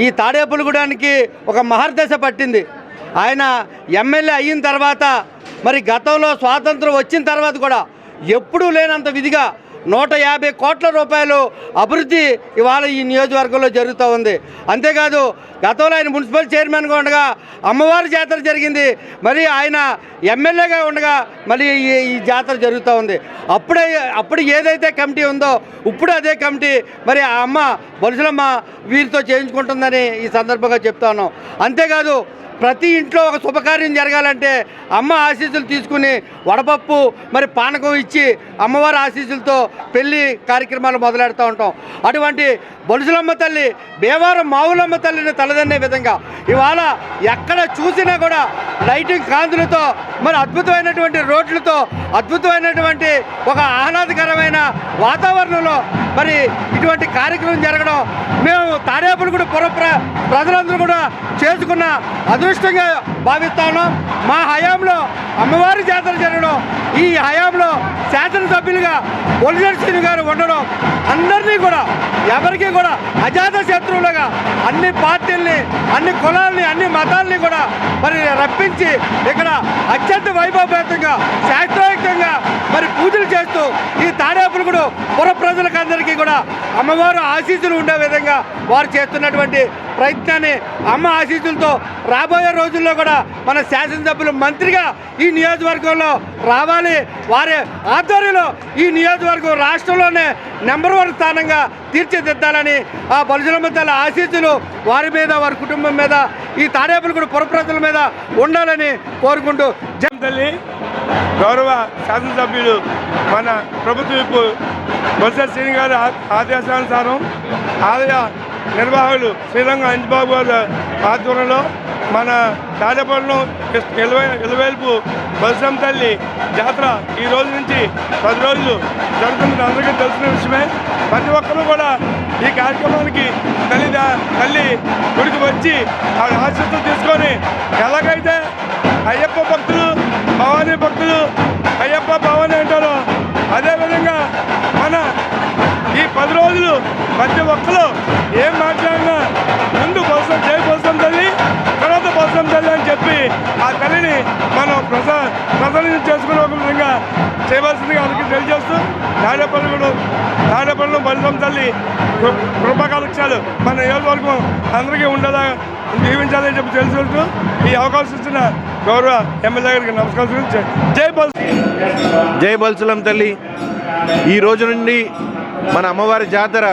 ఈ తాడేపల్లిగూడానికి ఒక మహర్దశ పట్టింది. ఆయన ఎమ్మెల్యే అయిన తర్వాత, మరి గతంలో స్వాతంత్రం వచ్చిన తర్వాత కూడా ఎప్పుడూ లేనంత విధిగా 150 కోట్ల రూపాయలు అభివృద్ధి ఇవాళ ఈ నియోజకవర్గంలో జరుగుతూ ఉంది. అంతేకాదు గతంలో ఆయన మున్సిపల్ చైర్మన్గా ఉండగా అమ్మవారి జాతర జరిగింది. మరి ఆయన ఎమ్మెల్యేగా ఉండగా మళ్ళీ ఈ జాతర జరుగుతూ ఉంది. అప్పుడు ఏదైతే కమిటీ ఉందో ఇప్పుడు అదే కమిటీ మరి ఆ అమ్మ బొలిశెలమ్మ వీరితో చేయించుకుంటుందని ఈ సందర్భంగా చెప్తాను. అంతేకాదు ప్రతి ఇంట్లో ఒక శుభకార్యం జరగాలంటే అమ్మ ఆశీస్సులు తీసుకుని వడపప్పు మరి పానకం ఇచ్చి అమ్మవారి ఆశీస్సులతో పెళ్లి కార్యక్రమాలు మొదలెడుతూ ఉంటాం. అటువంటి బొలుసులమ్మ తల్లి భీమవరం మావులమ్మ తల్లిని తలదన్నే విధంగా ఇవాళ ఎక్కడ చూసినా కూడా లైటింగ్ కాంతులతో మరి అద్భుతమైనటువంటి రోడ్లతో అద్భుతమైనటువంటి ఒక ఆహ్లాదకరమైన వాతావరణంలో మరి ఇటువంటి కార్యక్రమం జరగడం మేము తాడేపల్లిగూడెం పుర ప్రజలందరూ కూడా చేసుకున్న అదృష్టంగా భావిస్తా ఉన్నాం. మా హయాంలో అమ్మవారి జాతర జరగడం, ఈ హయాంలో శాసనసభ్యులుగా బొలిశెట్టి శ్రీను గారు ఉండడం అందరినీ కూడా ఎవరికి కూడా అజాత శత్రువులుగా అన్ని పార్టీల్ని అన్ని కులాలని అన్ని మతాలని కూడా మరి రప్పించి ఇక్కడ అత్యంత వైభవపేతంగా శాస్త్రోక్తంగా మరి పూజలు చేస్తూ ఈ తాడేపల్లిగూడెం పుర ప్రజలకందరికీ కూడా అమ్మవారు ఆశీస్సులు ఉండే విధంగా వారు చేస్తున్నటువంటి ప్రయత్నాన్ని అమ్మ ఆశీస్సులతో రాబోయే రోజుల్లో కూడా మన శాసనసభ్యులు మంత్రిగా ఈ నియోజకవర్గంలో రావాలి. వారి ఆధ్వర్యంలో ఈ నియోజకవర్గం రాష్ట్రంలోనే నెంబర్ 1 స్థానంగా తీర్చిదిద్దాలని ఆ బొలుసులమ్మ తల్లి ఆశీస్సులు వారి మీద వారి కుటుంబం మీద ఈ తాడేపల్లిగూడెం పుర ప్రజల మీద ఉండాలని కోరుకుంటూ తల్లి గౌరవ శాసనసభ్యులు మన ప్రభుత్వ విప్ బొలిశెట్టి శ్రీను గారి ఆదేశానుసారం ఆలయ నిర్వాహకులు శ్రీరంగం అంజబాబు గారి ఆధ్వర్యంలో మన తాడేపల్లిలో ఇలవేల్పు బొలిశమ్మ తల్లి జాతర ఈ రోజు నుంచి 10 రోజులు జరుగుతుంది. అందరికీ తెలిసిన విషయమే. ప్రతి ఒక్కరూ కూడా ఈ కార్యక్రమానికి తల్లి గుడికి వచ్చి ఆ ఆశీస్సులు తీసుకొని ఎలాగైతే అయ్యప్ప భక్తులు భవానీ భక్తులు అయ్యప్ప భవానీ అంటారో అదేవిధంగా మన ఈ 10 రోజులు ప్రతి ఒక్కరు ఏం మాట్లాడినా ముందు జై బొలిశమ్మ తల్లి తర్వాత బొలిశమ్మ తల్లి అని చెప్పి ఆ తల్లిని మనం ప్రసన్నం చేసుకునే ఒక విధంగా చేయవలసిందిగా అందరికీ తెలియజేస్తూ తాడేపల్లిలో బొలిశమ్మ తల్లి కృపాకటాక్షాలు మన నియోజకవర్గం అందరికీ ఉండేలా జీవించాలని చెప్పి తెలుసుకుంటూ ఈ అవకాశం ఇచ్చిన గౌరవ ఎమ్మెల్యే గారికి నమస్కారం. జై బొలిశమ్మ తల్లి. ఈ రోజు నుండి మన అమ్మవారి జాతర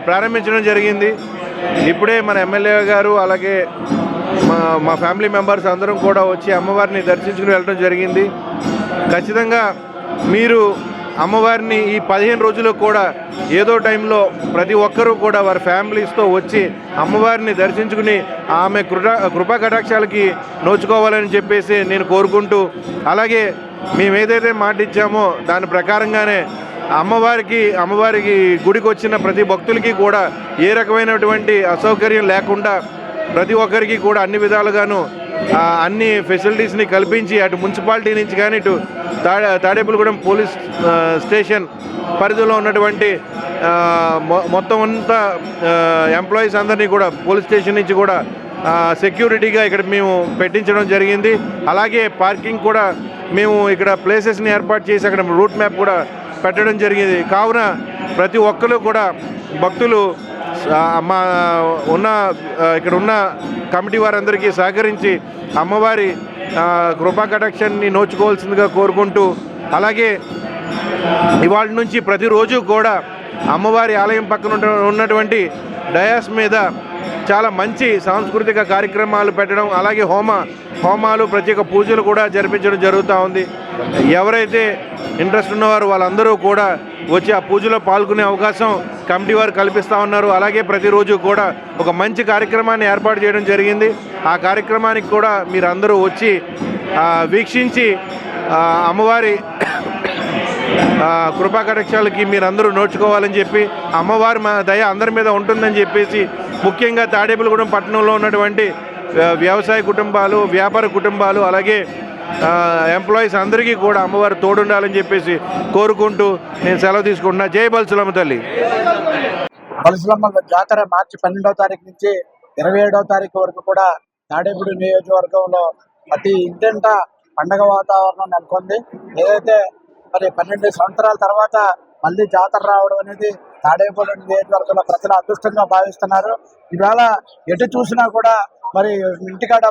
ప్రారంభించడం జరిగింది. ఇప్పుడే మన ఎమ్మెల్యే గారు అలాగే మా ఫ్యామిలీ మెంబర్స్ అందరం కూడా వచ్చి అమ్మవారిని దర్శించుకుని వెళ్ళడం జరిగింది. ఖచ్చితంగా మీరు అమ్మవారిని ఈ 15 రోజులు కూడా ఏదో టైంలో ప్రతి ఒక్కరూ కూడా వారి ఫ్యామిలీస్తో వచ్చి అమ్మవారిని దర్శించుకుని ఆమె కృపా కటాక్షాలకి నోచుకోవాలని చెప్పేసి నేను కోరుకుంటూ, అలాగే మేము ఏదైతే మాట ఇచ్చామో దాని ప్రకారంగానే అమ్మవారికి గుడికి వచ్చిన ప్రతి భక్తులకి కూడా ఏ రకమైనటువంటి అసౌకర్యం లేకుండా ప్రతి ఒక్కరికి కూడా అన్ని విధాలుగాను అన్ని ఫెసిలిటీస్ని కల్పించి అటు మున్సిపాలిటీ నుంచి కానీ ఇటు తాడేపల్లిగూడెం పోలీస్ స్టేషన్ పరిధిలో ఉన్నటువంటి మొత్తం అంతా ఎంప్లాయీస్ అందరినీ కూడా పోలీస్ స్టేషన్ నుంచి కూడా సెక్యూరిటీగా ఇక్కడ మేము పెట్టించడం జరిగింది. అలాగే పార్కింగ్ కూడా మేము ఇక్కడ ప్లేసెస్ని ఏర్పాటు చేసి అక్కడ రూట్ మ్యాప్ కూడా పెట్టడం జరిగింది. కావున ప్రతి ఒక్కరు కూడా భక్తులు ఇక్కడ ఉన్న కమిటీ వారందరికీ సహకరించి అమ్మవారి కృపా కటాక్షాన్ని నోచుకోవాల్సిందిగా కోరుకుంటూ, అలాగే ఇవాళ నుంచి ప్రతిరోజు కూడా అమ్మవారి ఆలయం పక్కన ఉన్నటువంటి డయాస్ మీద చాలా మంచి సాంస్కృతిక కార్యక్రమాలు పెట్టడం, అలాగే హోమాలు ప్రత్యేక పూజలు కూడా జరిపించడం జరుగుతూ ఉంది. ఎవరైతే ఇంట్రెస్ట్ ఉన్నవారు వాళ్ళందరూ కూడా వచ్చి ఆ పూజలో పాల్గొనే అవకాశం కమిటీ వారు కల్పిస్తూ ఉన్నారు. అలాగే ప్రతిరోజు కూడా ఒక మంచి కార్యక్రమాన్ని ఏర్పాటు చేయడం జరిగింది. ఆ కార్యక్రమానికి కూడా మీరు అందరూ వచ్చి వీక్షించి అమ్మవారి కృపా కటాక్షాలకి మీరందరూ నోచుకోవాలని చెప్పి, అమ్మవారి దయ అందరి మీద ఉంటుందని చెప్పేసి, ముఖ్యంగా తాడేపల్లిగూడెం పట్టణంలో ఉన్నటువంటి వ్యవసాయ కుటుంబాలు, వ్యాపార కుటుంబాలు, అలాగే ఎంప్లాయీస్ అందరికీ కూడా అమ్మవారు తోడుండాలని చెప్పేసి కోరుకుంటూ నేను సెలవు తీసుకుంటున్నా. జై బొలిశమ్మ తల్లి. బొలిశమ్మ జాతర మార్చి 12వ తారీఖు నుంచి 27వ తారీఖు వరకు కూడా తాడేపల్లి నియోజకవర్గంలో ప్రతి ఇంటింట పండగ వాతావరణం నెలకొంది. ఏదైతే మరి 12 సంవత్సరాల తర్వాత మళ్ళీ జాతర రావడం అనేది తాడేపల్లి నియోజకవర్గంలో ప్రజలు అదృష్టంగా భావిస్తున్నారు. ఈవేళ ఎటు చూసినా కూడా మరి ఇంటికాడ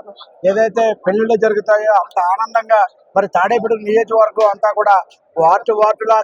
ఏదైతే పెళ్లిళ్ళు జరుగుతాయో అంత ఆనందంగా మరి తాడేపల్లి నియోజకవర్గం అంతా కూడా వార్డుల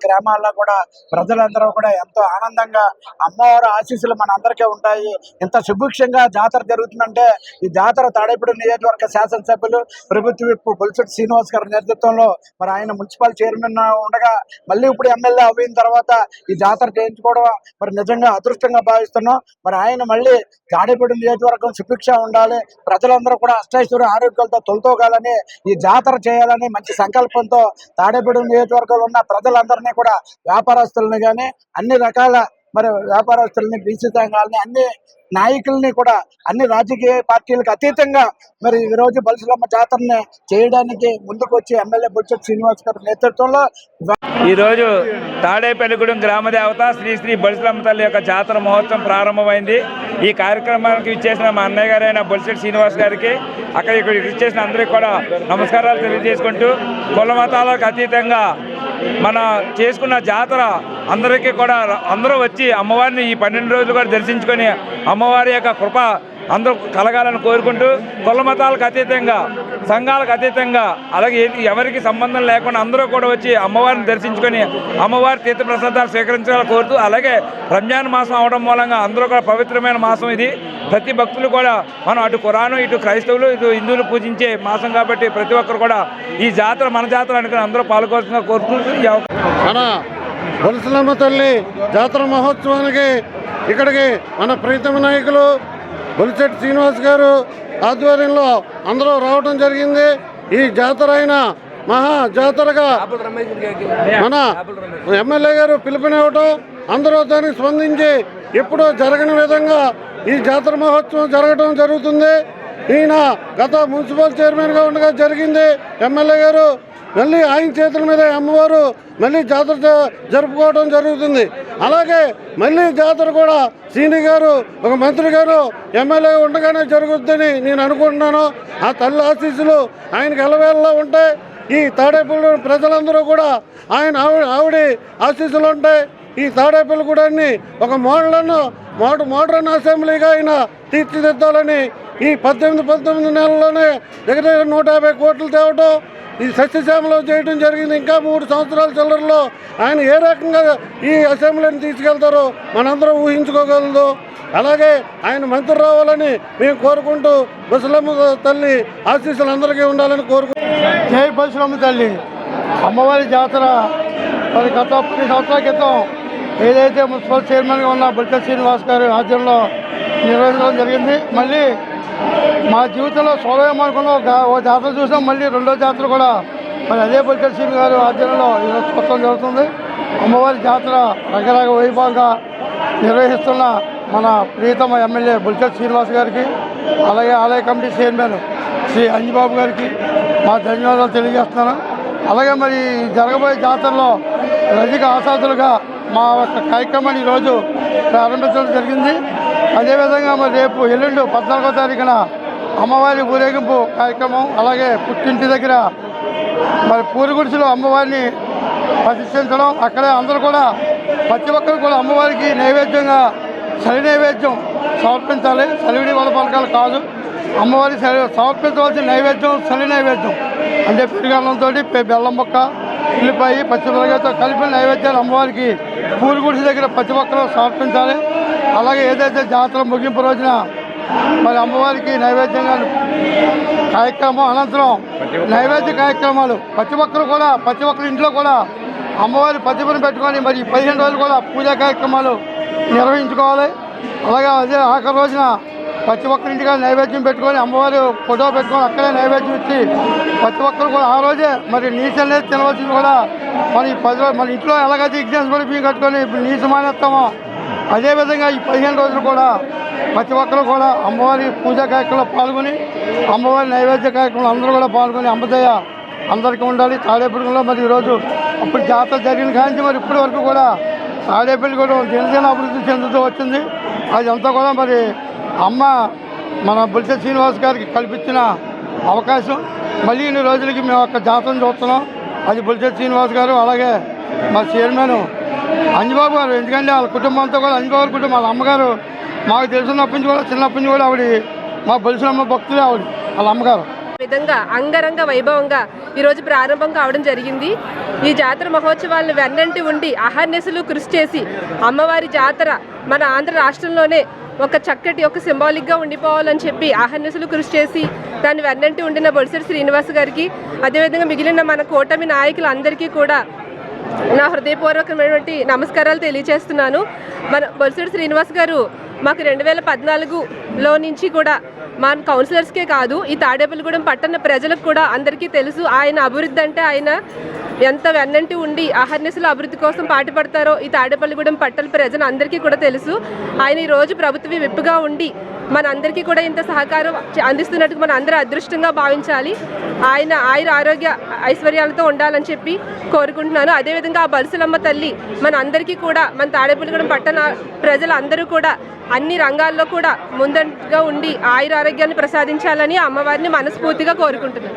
గ్రామాల్లో కూడా ప్రజలందరూ కూడా ఎంతో ఆనందంగా అమ్మవారి ఆశీస్సులు మన అందరికీ ఉంటాయి. ఇంత సుభిక్షంగా జాతర జరుగుతుందంటే ఈ జాతర తాడేపల్లి నియోజకవర్గ శాసనసభ్యులు ప్రభుత్వ విప్ బొలిశెట్టి శ్రీనివాస్ గారి నేతృత్వంలో మరి ఆయన మున్సిపల్ చైర్మన్ ఉండగా మళ్ళీ ఇప్పుడు ఎమ్మెల్యే అయిన తర్వాత ఈ జాతర చేయించుకోవడం మరి నిజంగా అదృష్టంగా భావిస్తున్నాం. మరి ఆయన మళ్ళీ తాడేపల్లి నియోజకవర్గం సుభిక్ష ఉండాలి, ప్రజలందరూ కూడా అష్టైశ్వర్య ఆరోగ్యాలతో తొలతోగాలని ఈ జాతర చేయాలని మంచి సంకల్పంతో తాడేపల్లి నియోజకవర్గంలో ఉన్న ప్రజలందరినీ కూడా వ్యాపారస్తులని కానీ అన్ని రకాల మరి వ్యాపారస్తులని బీసీ సంఘాలని అన్ని నాయకుల్ని కూడా అన్ని రాజకీయ పార్టీలకు అతీతంగా మరి ఈ రోజు బొలిశెలమ్మ జాతరని చేయడానికి ముందుకు వచ్చి ఎమ్మెల్యే బొలిశెట్టి శ్రీనివాస్ గారి నేతృత్వంలో ఈరోజు తాడేపల్లిగూడెం గ్రామదేవత శ్రీ శ్రీ బొలిశెలమ్మ తల్లి యొక్క జాతర మహోత్సవం ప్రారంభమైంది. ఈ కార్యక్రమానికి ఇచ్చేసిన మా అన్నయ్య గారైన బొలిశెట్టి శ్రీనివాస్ గారికి ఇక్కడ ఇచ్చేసిన అందరికీ కూడా నమస్కారాలు తెలియజేసుకుంటూ కుల మతాలకు అతీతంగా మన చేసుకున్న జాతర అందరికీ కూడా అందరూ వచ్చి అమ్మవారిని ఈ 12 రోజులు కూడా దర్శించుకొని అమ్మవారి యొక్క కృప అందరూ కలగాలని కోరుకుంటూ కుల మతాలకు అతీతంగా సంఘాలకు అతీతంగా అలాగే ఎవరికి సంబంధం లేకుండా అందరూ కూడా వచ్చి అమ్మవారిని దర్శించుకొని అమ్మవారి తీర్థప్రసాదాలు స్వీకరించాలని కోరుతూ అలాగే రంజాన్ మాసం అవడం మూలంగా అందరూ కూడా పవిత్రమైన మాసం ఇది. ప్రతి భక్తులు కూడా మనం అటు ఖురాను ఇటు క్రైస్తవులు ఇటు హిందువులు పూజించే మాసం కాబట్టి ప్రతి ఒక్కరు కూడా ఈ జాతర మన జాతర అనుకుని అందరూ పాల్గొనగా కోరుకుంటూ మన బొలిశెలమ్మ తల్లి జాతర మహోత్సవానికి ఇక్కడికి మన ప్రీతమ నాయకులు బొలిశెట్టి శ్రీనివాస్ గారు ఆధ్వర్యంలో అందరూ రావడం జరిగింది. ఈ జాతర అయిన మహా జాతరగా మన ఎమ్మెల్యే గారు పిలుపునివ్వటం అందరూ దానికి స్పందించి ఎప్పుడో జరగని విధంగా ఈ జాతర మహోత్సవం జరగడం జరుగుతుంది. ఈయన గత మున్సిపల్ చైర్మన్గా ఉండగా జరిగింది. ఎమ్మెల్యే గారు మళ్ళీ ఆయన చేతుల మీద అమ్మవారు మళ్ళీ జాతర జరుపుకోవడం జరుగుతుంది. అలాగే మళ్ళీ జాతర కూడా సీని గారు ఒక మంత్రి గారు ఎమ్మెల్యే ఉండగానే జరుగుతుందని నేను అనుకుంటున్నాను. ఆ తల్లి ఆశీస్సులు ఆయనకి ఎల్లవేళలా ఉంటాయి. ఈ తాడేపల్లి ప్రజలందరూ కూడా ఆవిడ ఆశీస్సులు ఉంటాయి. ఈ తాడేపల్లిగూడాన్ని ఒక మోడర్న్ అసెంబ్లీగా ఆయన తీర్చిదిద్దాలని ఈ 19 నెలల్లోనే దగ్గర 150 కోట్లు తేవటం ఈ సస్యశ్యామలో చేయడం జరిగింది. ఇంకా 3 సంవత్సరాల చిల్లరలో ఆయన ఏ రకంగా ఈ అసెంబ్లీని తీసుకెళ్తారో మనందరం ఊహించుకోగలదు. అలాగే ఆయన మంత్రి రావాలని మేము కోరుకుంటూ బొలిశెలమ్మ తల్లి ఆశీస్సులు అందరికీ ఉండాలని కోరుకుంటున్నాం. జై బొలిశెలమ్మ తల్లి అమ్మవారి జాతర మరి గత 10 సంవత్సరాల క్రితం ఏదైతే మున్సిపల్ చైర్మన్గా ఉన్న బొలిశెట్టి శ్రీనివాస్ గారి ఆధ్వర్యంలో నిర్వహించడం జరిగింది. మళ్ళీ మా జీవితంలో సోదయం అనుకున్న ఒక జాతర చూసాం. మళ్ళీ రెండో జాతర కూడా మరి అదే బొలిశెట్టి శ్రీనివాస్ గారి ఆధ్వర్యంలో ఈరోజు మొత్తం జరుగుతుంది. అమ్మవారి జాతర రకరకాల వైభవంగా నిర్వహిస్తున్న మన ప్రియతమ ఎమ్మెల్యే బొలిశెట్టి శ్రీనివాస్ గారికి అలాగే ఆలయ కమిటీ చైర్మన్ శ్రీ అంజిబాబు గారికి మా ధన్యవాదాలు తెలియజేస్తున్నాను. అలాగే మరి జరగబోయే జాతరలో రజక ఆసాదులుగా మా యొక్క కార్యక్రమాన్ని ఈరోజు ప్రారంభించడం జరిగింది. అదేవిధంగా మరి రేపు ఎల్లుండి 14వ తారీఖున అమ్మవారి ఊరేగింపు కార్యక్రమం, అలాగే పుట్టింటి దగ్గర మరి పూరిగుడిసెలో అమ్మవారిని ప్రతిష్ఠించడం, అక్కడే అందరూ కూడా ప్రతి ఒక్కరు కూడా అమ్మవారికి నైవేద్యంగా చలి నైవేద్యం సమర్పించాలి. చలివిడి వాళ్ళ పలకాలు కాదు, అమ్మవారి సమర్పించవలసిన నైవేద్యం చలి నైవేద్యం అంటే పెరుగన్నంతో బెల్లం ముక్క ఉల్లిపాయ పచ్చిమిరకాయతో కలిపిన నైవేద్యాలు అమ్మవారికి పూరిగుడిసె దగ్గర ప్రతి ఒక్కరూ సమర్పించాలి. అలాగే ఏదైతే జాతర ముగింపు రోజున మరి అమ్మవారికి నైవేద్యంగా కార్యక్రమం అనంతరం నైవేద్య కార్యక్రమాలు ప్రతి ఒక్కరి ఇంట్లో కూడా అమ్మవారి ప్రతిభను పెట్టుకొని మరి 15 రోజులు కూడా పూజా కార్యక్రమాలు నిర్వహించుకోవాలి. అలాగే అదే ఆఖరి రోజున ప్రతి ఒక్కరింటిగా నైవేద్యం పెట్టుకొని అమ్మవారి ఫోటో పెట్టుకొని అక్కడే నైవేద్యం ఇచ్చి ప్రతి ఒక్కరు కూడా ఆ రోజే మరి నీచు అనేది తినవలసింది కూడా మన ఇంట్లో ఎలాగైతే ఇగ్నెస్ కూడా బియ్యం కట్టుకొని నీచు మానేస్తామో అదేవిధంగా ఈ 15 రోజులు కూడా ప్రతి ఒక్కరు కూడా అమ్మవారి పూజా కార్యక్రమంలో పాల్గొని అమ్మవారి నైవేద్య కార్యక్రమంలో అందరూ కూడా పాల్గొని అమ్మదయ్య అందరికీ ఉండాలి. తాడేపల్లిలో మరి ఈరోజు అప్పుడు జాతర జరిగిన కానీ మరి ఇప్పటి వరకు కూడా తాడేపల్లి కూడా దినదిన అభివృద్ధి చెందుతూ వచ్చింది. అదంతా కూడా మరి అమ్మ మన బొలిశెట్టి శ్రీనివాస్ గారికి కల్పించిన అవకాశం. మళ్ళీ ఇన్ని రోజులకి మేము ఒక జాతరను చూస్తున్నాం. అది బొలిశెట్టి శ్రీనివాస్ గారు అలాగే మా చైర్మన్ అంజబాబు గారు, ఎందుకంటే వాళ్ళ కుటుంబంతో కూడా అంజబాబు కుటుంబం, వాళ్ళ అమ్మగారు మాకు తెలిసినప్పటి నుంచి కూడా చిన్నప్పటి నుంచి కూడా ఆవిడ మా బొలుసులమ్మ భక్తులే ఆవిడ, వాళ్ళ అమ్మగారు. విధంగా అంగరంగ వైభవంగా ఈరోజు ప్రారంభం కావడం జరిగింది. ఈ జాతర మహోత్సవాలను వెన్నంటి ఉండి అహర్నిశలు కృషి చేసి అమ్మవారి జాతర మన ఆంధ్ర రాష్ట్రంలోనే ఒక చక్కటి ఒక సింబాలిక్గా ఉండిపోవాలని చెప్పి అహర్నిశలు కృషి చేసి దాన్ని వెన్నంటి ఉండిన బొలిశెట్టి శ్రీనివాస్ గారికి, అదేవిధంగా మిగిలిన మన కూటమి నాయకులందరికీ కూడా నా హృదయపూర్వకమైనటువంటి నమస్కారాలు తెలియజేస్తున్నాను. మన బొలిశెట్టి శ్రీనివాస్ గారు మాకు 2014లో నుంచి కూడా మన కౌన్సిలర్స్కే కాదు, ఈ తాడేపల్లిగూడెం పట్టణ ప్రజలకు కూడా అందరికీ తెలుసు. ఆయన అభివృద్ధి అంటే ఆయన ఎంత వెన్నంటి ఉండి అహర్నిశలు అభివృద్ధి కోసం పాటుపడతారో ఈ తాడేపల్లిగూడెం పట్టణ ప్రజలు అందరికీ కూడా తెలుసు. ఆయన ఈరోజు ప్రభుత్వ విప్పుగా ఉండి మనందరికీ కూడా ఇంత సహకారం అందిస్తున్నట్టుగా మన అందరూ అదృష్టంగా భావించాలి. ఆయన ఆరోగ్య ఐశ్వర్యాలతో ఉండాలని చెప్పి కోరుకుంటున్నాను. అదేవిధంగా ఆ బొలిశెలమ్మ తల్లి మన అందరికీ కూడా, మన తాడేపల్లిగూడెం పట్టణ ప్రజలందరూ కూడా అన్ని రంగాల్లో కూడా ముందంగా ఉండి ఆరోగ్యాన్ని ప్రసాదించాలని అమ్మవారిని మనస్ఫూర్తిగా కోరుకుంటున్నాను.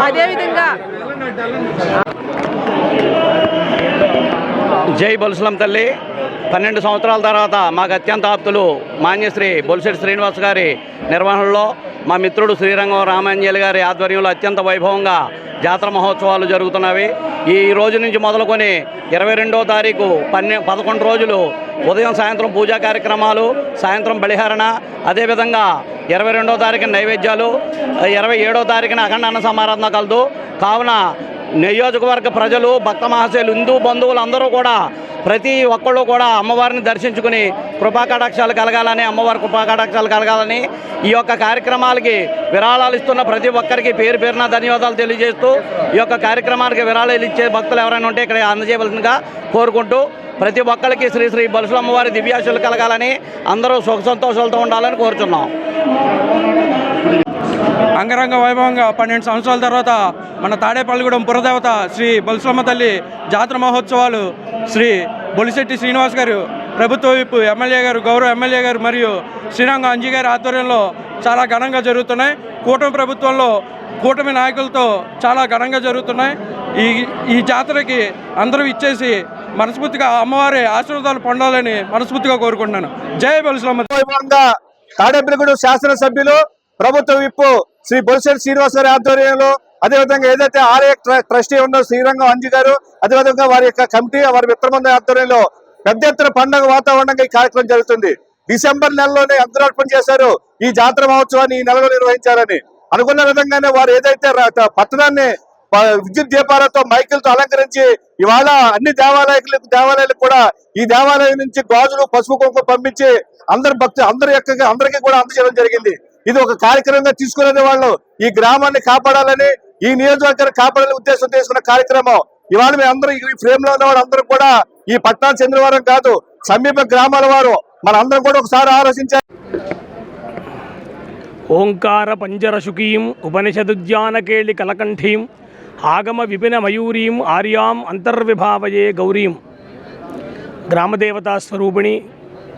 అదేవిధంగా జై బొలిశెలమ్మ తల్లి. 12 సంవత్సరాల తర్వాత మాకు అత్యంత ఆప్తులు మాన్యశ్రీ బొలిశెట్టి శ్రీనివాస్ గారి నిర్వహణలో మా మిత్రుడు శ్రీరంగం రామాంజలి గారి ఆధ్వర్యంలో అత్యంత వైభవంగా జాతర మహోత్సవాలు జరుగుతున్నవి. ఈ రోజు నుంచి మొదలుకొని 22వ తారీఖు 11 రోజులు ఉదయం సాయంత్రం పూజా కార్యక్రమాలు, సాయంత్రం బలిహరణ, అదేవిధంగా 22వ తారీఖున నైవేద్యాలు, 27వ తారీఖున అఖండ అన్న సమారాధన కలదు. కావున నియోజకవర్గ ప్రజలు, భక్త మహాశయులు, హిందూ బంధువులు అందరూ కూడా ప్రతి ఒక్కళ్ళు కూడా అమ్మవారిని దర్శించుకుని కృపాకటాక్షాలు కలగాలని, అమ్మవారి కృపాకటాక్షాలు కలగాలని ఈ యొక్క కార్యక్రమాలకి విరాళాలు ఇస్తున్న ప్రతి ఒక్కరికి పేరు పేరున ధన్యవాదాలు తెలియజేస్తూ ఈ యొక్క కార్యక్రమానికి విరాళాలు ఇచ్చే భక్తులు ఎవరైనా ఉంటే ఇక్కడ అందజేయవలసిందిగా కోరుకుంటూ ప్రతి ఒక్కరికి శ్రీ శ్రీ బొలిశెలమ్మవారి దివ్యాశలు కలగాలని, అందరూ సుఖ సంతోషాలతో ఉండాలని కోరుచున్నాం. అంగరంగ వైభవంగా 12 సంవత్సరాల తర్వాత మన తాడేపల్లిగూడెం పురదేవత శ్రీ బొలిశెలమ్మ తల్లి జాతర మహోత్సవాలు శ్రీ బొలిశెట్టి శ్రీనివాస్ గారు, ప్రభుత్వ విప్ ఎమ్మెల్యే గారు, గౌరవ ఎమ్మెల్యే గారు మరియు శ్రీరంగ అంజీ గారి ఆధ్వర్యంలో చాలా ఘనంగా జరుగుతున్నాయి. కూటమి ప్రభుత్వంలో కూటమి నాయకులతో చాలా ఘనంగా జరుగుతున్నాయి. ఈ జాతరకి అందరూ ఇచ్చేసి మనస్ఫూర్తిగా అమ్మవారి ఆశీర్వాదాలు పొందాలని మనస్ఫూర్తిగా కోరుకుంటున్నాను. జై బొలిశెలమ్మ. వైభవంగా తాడేపల్లిగూడెం శాసనసభ్యులు, ప్రభుత్వ విప్ శ్రీ బొలిశెట్టి శ్రీనివాస్ గారి ఆధ్వర్యంలో, అదేవిధంగా ఏదైతే ఆలయ ట్రస్టీ ఉన్నో శ్రీరంగం అంజి గారు, అదేవిధంగా వారి యొక్క కమిటీ, వారి మిత్రమంది ఆధ్వర్యంలో పెద్ద ఎత్తున పండుగ వాతావరణంగా ఈ కార్యక్రమం జరుగుతుంది. డిసెంబర్ నెలలోనే అంకురార్పణ చేశారు ఈ జాతర మహోత్సవాన్ని ఈ నెలలో నిర్వహించాలని. అనుకున్న విధంగానే వారు ఏదైతే పట్టణాన్ని విద్యుత్ దీపాలతో, మైకులతో అలంకరించి ఇవాళ అన్ని దేవాలయాలకు కూడా ఈ దేవాలయం నుంచి గాజులు, పసుపు కుంకుమ పంపించి అందరికీ కూడా అందజేయడం జరిగింది. ఇది ఒక కార్యక్రమంగా తీసుకునే వాళ్ళు ఈ గ్రామాన్ని కాపాడాలని, ఈ నియోజకవర్గాన్ని కాపాడాలని ఉద్దేశం తీసుకున్న కార్యక్రమం. ఇవాళ మేము అందరూ ఈ ఫ్రేమ్ లో ఉన్న వాళ్ళు అందరూ కూడా ఈ పట్టణానికి చెందిన వారం కాదు, సమీప గ్రామాల వారు. మన అందరం కూడా ఒకసారి ఆలోచించాలి. ఓంకార పంజరశుకీం ఉపనిషదుజ్ఞానకేళి కలకంఠీం ఆగమ విపిన మయూరీం ఆర్యాం అంతర్విభావయే గౌరీం. గ్రామదేవతా స్వరూపిణి,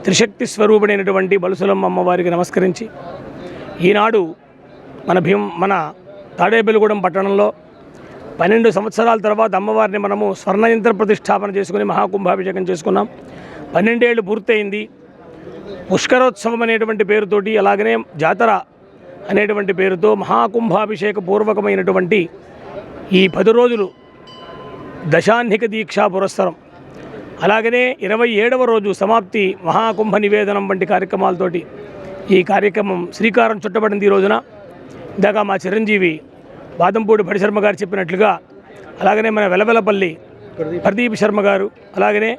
త్రిశక్తి స్వరూపిణి అయినటువంటి బొలిశెలమ్మ అమ్మవారికి నమస్కరించి ఈనాడు మన తాడేపల్లిగూడెం పట్టణంలో 12 సంవత్సరాల తర్వాత అమ్మవారిని మనము స్వర్ణయంత్ర ప్రతిష్టాపన చేసుకుని మహాకుంభాభిషేకం చేసుకున్నాం. 12 ఏళ్ళు పూర్తయింది. పుష్కరోత్సవం అనేటువంటి పేరుతోటి, అలాగనే జాతర అనేటువంటి పేరుతో మహాకుంభాభిషేక పూర్వకమైనటువంటి ఈ 10 రోజులు దశాన్నిక దీక్షా పురస్సరం, అలాగనే 27వ రోజు సమాప్తి మహాకుంభ నివేదనం వంటి కార్యక్రమాలతోటి ఈ కార్యక్రమం శ్రీకారం చుట్టబడింది. ఈ రోజున ఇందాక మా చిరంజీవి బాదంపూడి భడి శర్మ గారు చెప్పినట్లుగా, అలాగనే మన వెలవెలపల్లి ప్రదీప్ శర్మ గారు, అలాగనే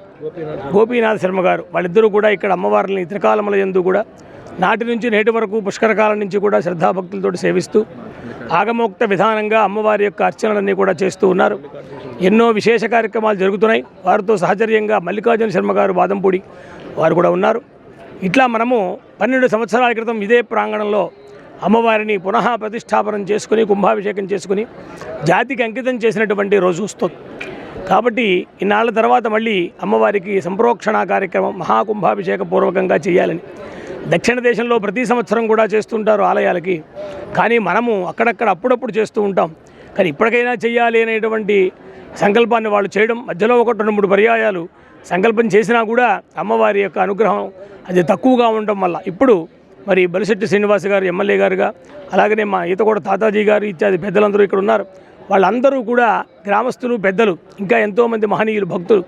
గోపీనాథ్ శర్మ గారు, వాళ్ళిద్దరూ కూడా ఇక్కడ అమ్మవారిని త్రికాలముల యందు కూడా నాటి నుంచి నేటి వరకు పుష్కరకాలం నుంచి కూడా శ్రద్ధాభక్తులతో సేవిస్తూ ఆగమోక్త విధానంగా అమ్మవారి యొక్క అర్చనలన్నీ కూడా చేస్తూ ఉన్నారు. ఎన్నో విశేష కార్యక్రమాలు జరుగుతున్నాయి. వారితో సహచర్యంగా మల్లికార్జున శర్మ గారు బాదంపూడి వారు కూడా ఉన్నారు. ఇట్లా మనము 12 సంవత్సరాల క్రితం ఇదే ప్రాంగణంలో అమ్మవారిని పునః ప్రతిష్టాపనం చేసుకుని కుంభాభిషేకం చేసుకుని జాతికి అంకితం చేసినటువంటి రోజు వస్తుంది. కాబట్టి ఇన్నాళ్ళ తర్వాత మళ్ళీ అమ్మవారికి సంప్రోక్షణ కార్యక్రమం మహాకుంభాభిషేక పూర్వకంగా చేయాలని దక్షిణ దేశంలో ప్రతి సంవత్సరం కూడా చేస్తుంటారు ఆలయాలకి. కానీ మనము అక్కడక్కడ అప్పుడప్పుడు చేస్తూ ఉంటాం. కానీ ఇప్పటికైనా చెయ్యాలి అనేటువంటి సంకల్పాన్ని వాళ్ళు చేయడం, మధ్యలో 1-2-3 పర్యాయాలు సంకల్పం చేసినా కూడా అమ్మవారి యొక్క అనుగ్రహం అది తక్కువగా ఉండడం వల్ల ఇప్పుడు మరి బలిశెట్టి శ్రీనివాస్ గారు ఎమ్మెల్యే గారుగా, అలాగనే మా ఈతకోట తాతాజీ గారు ఇత్యాది పెద్దలందరూ ఇక్కడ ఉన్నారు. వాళ్ళందరూ కూడా గ్రామస్తులు, పెద్దలు, ఇంకా ఎంతోమంది మహనీయులు, భక్తులు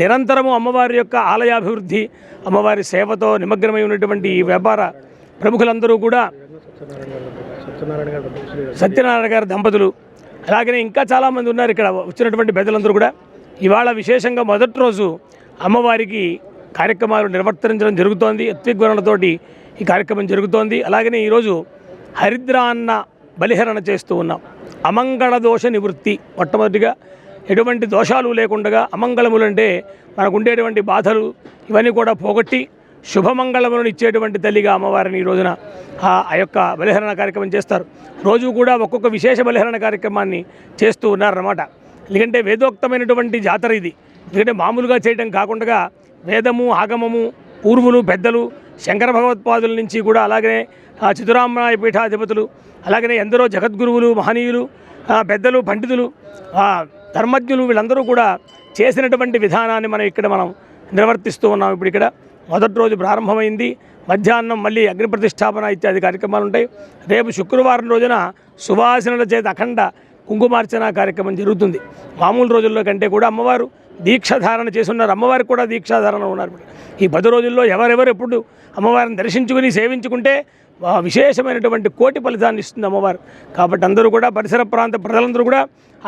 నిరంతరము అమ్మవారి యొక్క ఆలయాభివృద్ధి, అమ్మవారి సేవతో నిమగ్నమై ఉన్నటువంటి ఈ వ్యాపార ప్రముఖులందరూ కూడా, సత్యనారాయణ గారి దంపతులు, అలాగనే ఇంకా చాలామంది ఉన్నారు ఇక్కడ వచ్చినటువంటి పెద్దలందరూ కూడా. ఇవాళ విశేషంగా మొదటి రోజు అమ్మవారికి కార్యక్రమాలు నిర్వర్తించడం జరుగుతోంది. ఋత్విగ్వరణలతోటి ఈ కార్యక్రమం జరుగుతోంది. అలాగనే ఈరోజు హరిద్రాన్న బలిహరణ చేస్తూ ఉన్నాం. అమంగళ దోష నివృత్తి, మొట్టమొదటిగా ఎటువంటి దోషాలు లేకుండా, అమంగళములు అంటే మనకు ఉండేటువంటి బాధలు ఇవన్నీ కూడా పోగొట్టి శుభమంగళములను ఇచ్చేటువంటి తల్లిగా అమ్మవారిని ఈ రోజున ఆ యొక్క బలిహరణ కార్యక్రమం చేస్తారు. రోజు కూడా ఒక్కొక్క విశేష బలిహరణ కార్యక్రమాన్ని చేస్తూ ఉన్నారన్నమాట. ఎందుకంటే వేదోక్తమైనటువంటి జాతర ఇది. ఎందుకంటే మామూలుగా చేయడం కాకుండా వేదము, ఆగమము, పూర్వులు, పెద్దలు, శంకర భగవత్పాదుల నుంచి కూడా, అలాగనే చతురామ్నాయ పీఠాధిపతులు, అలాగనే ఎందరో జగద్గురువులు, మహనీయులు, పెద్దలు, పండితులు, ధర్మజ్ఞులు, వీళ్ళందరూ కూడా చేసినటువంటి విధానాన్ని మనం నిర్వర్తిస్తూ ఉన్నాం. ఇప్పుడు ఇక్కడ మొదటి రోజు ప్రారంభమైంది. మధ్యాహ్నం మళ్ళీ అగ్ని ప్రతిష్టాపన ఇత్యాది కార్యక్రమాలు ఉంటాయి. రేపు శుక్రవారం రోజున సువాసనల చేత అఖండ కుంకుమార్చన కార్యక్రమం జరుగుతుంది. మామూలు రోజుల్లో కంటే కూడా అమ్మవారు దీక్షాధారణ చేస్తున్నారు. అమ్మవారికి కూడా దీక్షాధారణ ఉన్నారు. ఈ 10 రోజుల్లో ఎవరెవరు ఎప్పుడు అమ్మవారిని దర్శించుకుని సేవించుకుంటే విశేషమైనటువంటి కోటి ఫలితాన్ని ఇస్తుంది అమ్మవారు. కాబట్టి అందరూ కూడా, పరిసర ప్రాంత ప్రజలందరూ కూడా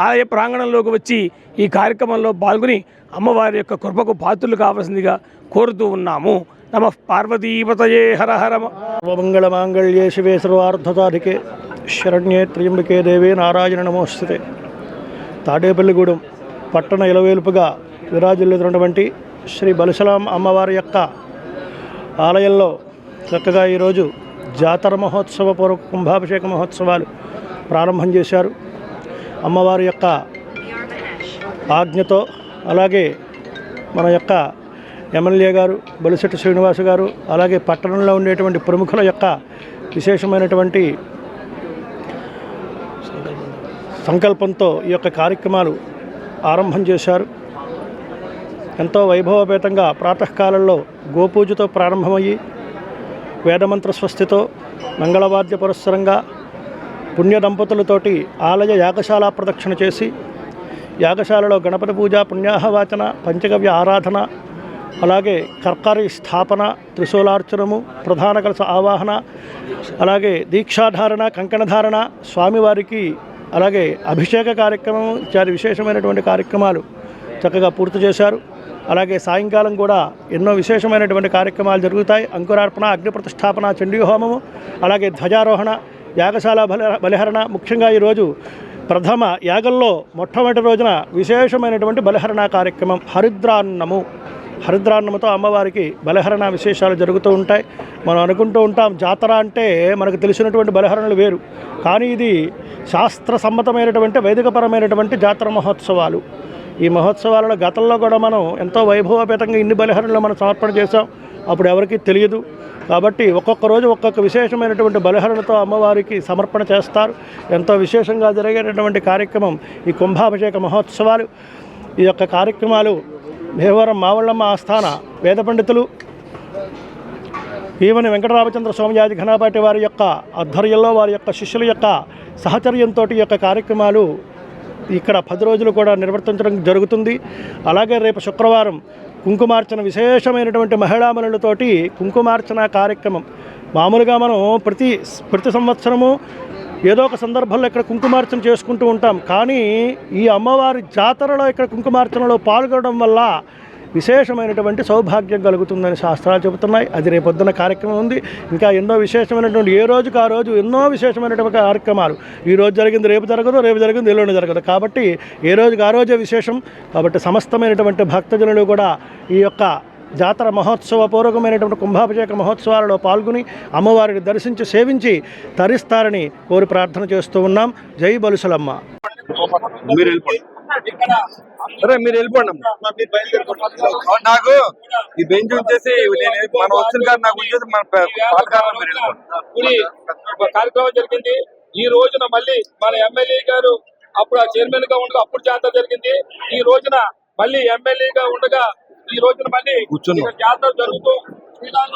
ఆలయ ప్రాంగణంలోకి వచ్చి ఈ కార్యక్రమంలో పాల్గొని అమ్మవారి యొక్క కృపకు పాత్రులు కావాల్సిందిగా కోరుతూ ఉన్నాము. నమః పార్వతీపతయే హర హర. మంగళమాంగళ్యే శివే సర్వార్థసాధికే శరణ్యే త్ర్యంబకే దేవే నారాయణ నమోస్తుతే. తాడేపల్లిగూడెం పట్టణ ఇలవేలుపుగా విరాజిల్లుతున్నటువంటి శ్రీ బలిసలాం అమ్మవారి యొక్క ఆలయంలో చక్కగా ఈరోజు జాతర మహోత్సవ పూర్వ కుంభాభిషేక మహోత్సవాలు ప్రారంభం చేశారు. అమ్మవారి యొక్క ఆజ్ఞతో, అలాగే మన యొక్క ఎమ్మెల్యే గారు బలిశెట్టి శ్రీనివాస్ గారు, అలాగే పట్టణంలో ఉండేటువంటి ప్రముఖుల యొక్క విశేషమైనటువంటి సంకల్పంతో ఈ యొక్క కార్యక్రమాలు ఆరంభం చేశారు. ఎంతో వైభవపేతంగా ప్రాతకాలంలో గోపూజతో ప్రారంభమయ్యి వేదమంత్ర స్వస్తితో మంగళవాద్య పురస్సరంగా పుణ్య దంపతులతోటి ఆలయ యాగశాల ప్రదక్షిణ చేసి, యాగశాలలో గణపతి పూజ, పుణ్యాహవాచన, పంచగవ్య ఆరాధన, అలాగే కర్కారి స్థాపన, త్రిశూలార్చనము, ప్రధాన కలశ ఆవాహన, అలాగే దీక్షాధారణ, కంకణధారణ, స్వామివారికి అలాగే అభిషేక కార్యక్రమం ఇత్యాది విశేషమైనటువంటి కార్యక్రమాలు చక్కగా పూర్తి చేశారు. అలాగే సాయంకాలం కూడా ఎన్నో విశేషమైనటువంటి కార్యక్రమాలు జరుగుతాయి. అంకురార్పణ, అగ్ని ప్రతిష్టాపన, చండీ హోమము, అలాగే ధ్వజారోహణ, యాగశాల బలిహరణ. ముఖ్యంగా ఈరోజు ప్రథమ యాగంలో మొట్టమొదటి రోజున విశేషమైనటువంటి బలిహరణ కార్యక్రమం హరిద్రాన్నము. హరిద్రాన్నముతో అమ్మవారికి బలిహరణ విశేషాలు జరుగుతూ ఉంటాయి. మనం అనుకుంటూ ఉంటాం జాతర అంటే మనకు తెలిసినటువంటి బలిహరణలు వేరు, కానీ ఇది శాస్త్ర సమ్మతమైనటువంటి వైదికపరమైనటువంటి జాతర మహోత్సవాలు. ఈ మహోత్సవాలలో గతంలో కూడా మనం ఎంతో వైభవపేతంగా ఇన్ని బలిహరణలు మనం సమర్పణ చేసాం. అప్పుడు ఎవరికీ తెలియదు. కాబట్టి ఒక్కొక్క రోజు ఒక్కొక్క విశేషమైనటువంటి బలిహరణతో అమ్మవారికి సమర్పణ చేస్తారు. ఎంతో విశేషంగా జరిగేటటువంటి కార్యక్రమం ఈ కుంభాభిషేక మహోత్సవాలు. ఈ యొక్క కార్యక్రమాలు భీమవరం మావళ్ళమ్మ ఆస్థాన వేద పండితులు ఈవని వెంకటరామచంద్ర స్వామియాజి ఘనాపాటి వారి యొక్క ఆధ్వర్యంలో, వారి యొక్క శిష్యుల యొక్క సహచర్యంతో ఈ యొక్క కార్యక్రమాలు ఇక్కడ 10 రోజులు కూడా నిర్వర్తించడం జరుగుతుంది. అలాగే రేపు శుక్రవారం కుంకుమార్చన, విశేషమైనటువంటి మహిళామణులతోటి కుంకుమార్చన కార్యక్రమం. మామూలుగా మనం ప్రతి సంవత్సరము ఏదో ఒక సందర్భంలో ఇక్కడ కుంకుమార్చన చేసుకుంటూ ఉంటాం. కానీ ఈ అమ్మవారి జాతరలో ఇక్కడ కుంకుమార్చనలో పాల్గొనడం వల్ల విశేషమైనటువంటి సౌభాగ్యం కలుగుతుందని శాస్త్రాలు చెబుతున్నాయి. అది రేపొద్దున కార్యక్రమం ఉంది. ఇంకా ఎన్నో విశేషమైనటువంటి, ఏ రోజుకి ఆ రోజు ఎన్నో విశేషమైనటువంటి కార్యక్రమాలు. ఈ రోజు జరిగింది రేపు జరగదు, రేపు జరిగింది ఎల్లుండి జరగదు. కాబట్టి ఏ రోజుకి ఆ రోజే విశేషం. కాబట్టి సమస్తమైనటువంటి భక్తజనులు కూడా ఈ యొక్క జాతర మహోత్సవ పూర్వకమైనటువంటి కుంభాభిషేక మహోత్సవాలలో పాల్గొని అమ్మవారిని దర్శించి సేవించి తరిస్తారని కోరి ప్రార్థన చేస్తూ ఉన్నాం. జై బలుసలమ్మ. మీరు వెళ్ళిపోండి. నాకు ఈ బెంచ్ వచ్చేసి మనం వచ్చిన కాదు, నాకు వచ్చేసి మన పాలకాలం మీరు కార్యక్రమం జరిగింది. ఈ రోజున మళ్ళీ మన ఎమ్మెల్యే గారు అప్పుడు ఆ చైర్మన్ గా ఉండగా అప్పుడు జాతర జరిగింది. ఈ రోజున మళ్ళీ ఎమ్మెల్యేగా ఉండగా ఈ రోజున మళ్ళీ కూర్చున్నాం. జాతర జరుగుతూ శ్రీరామ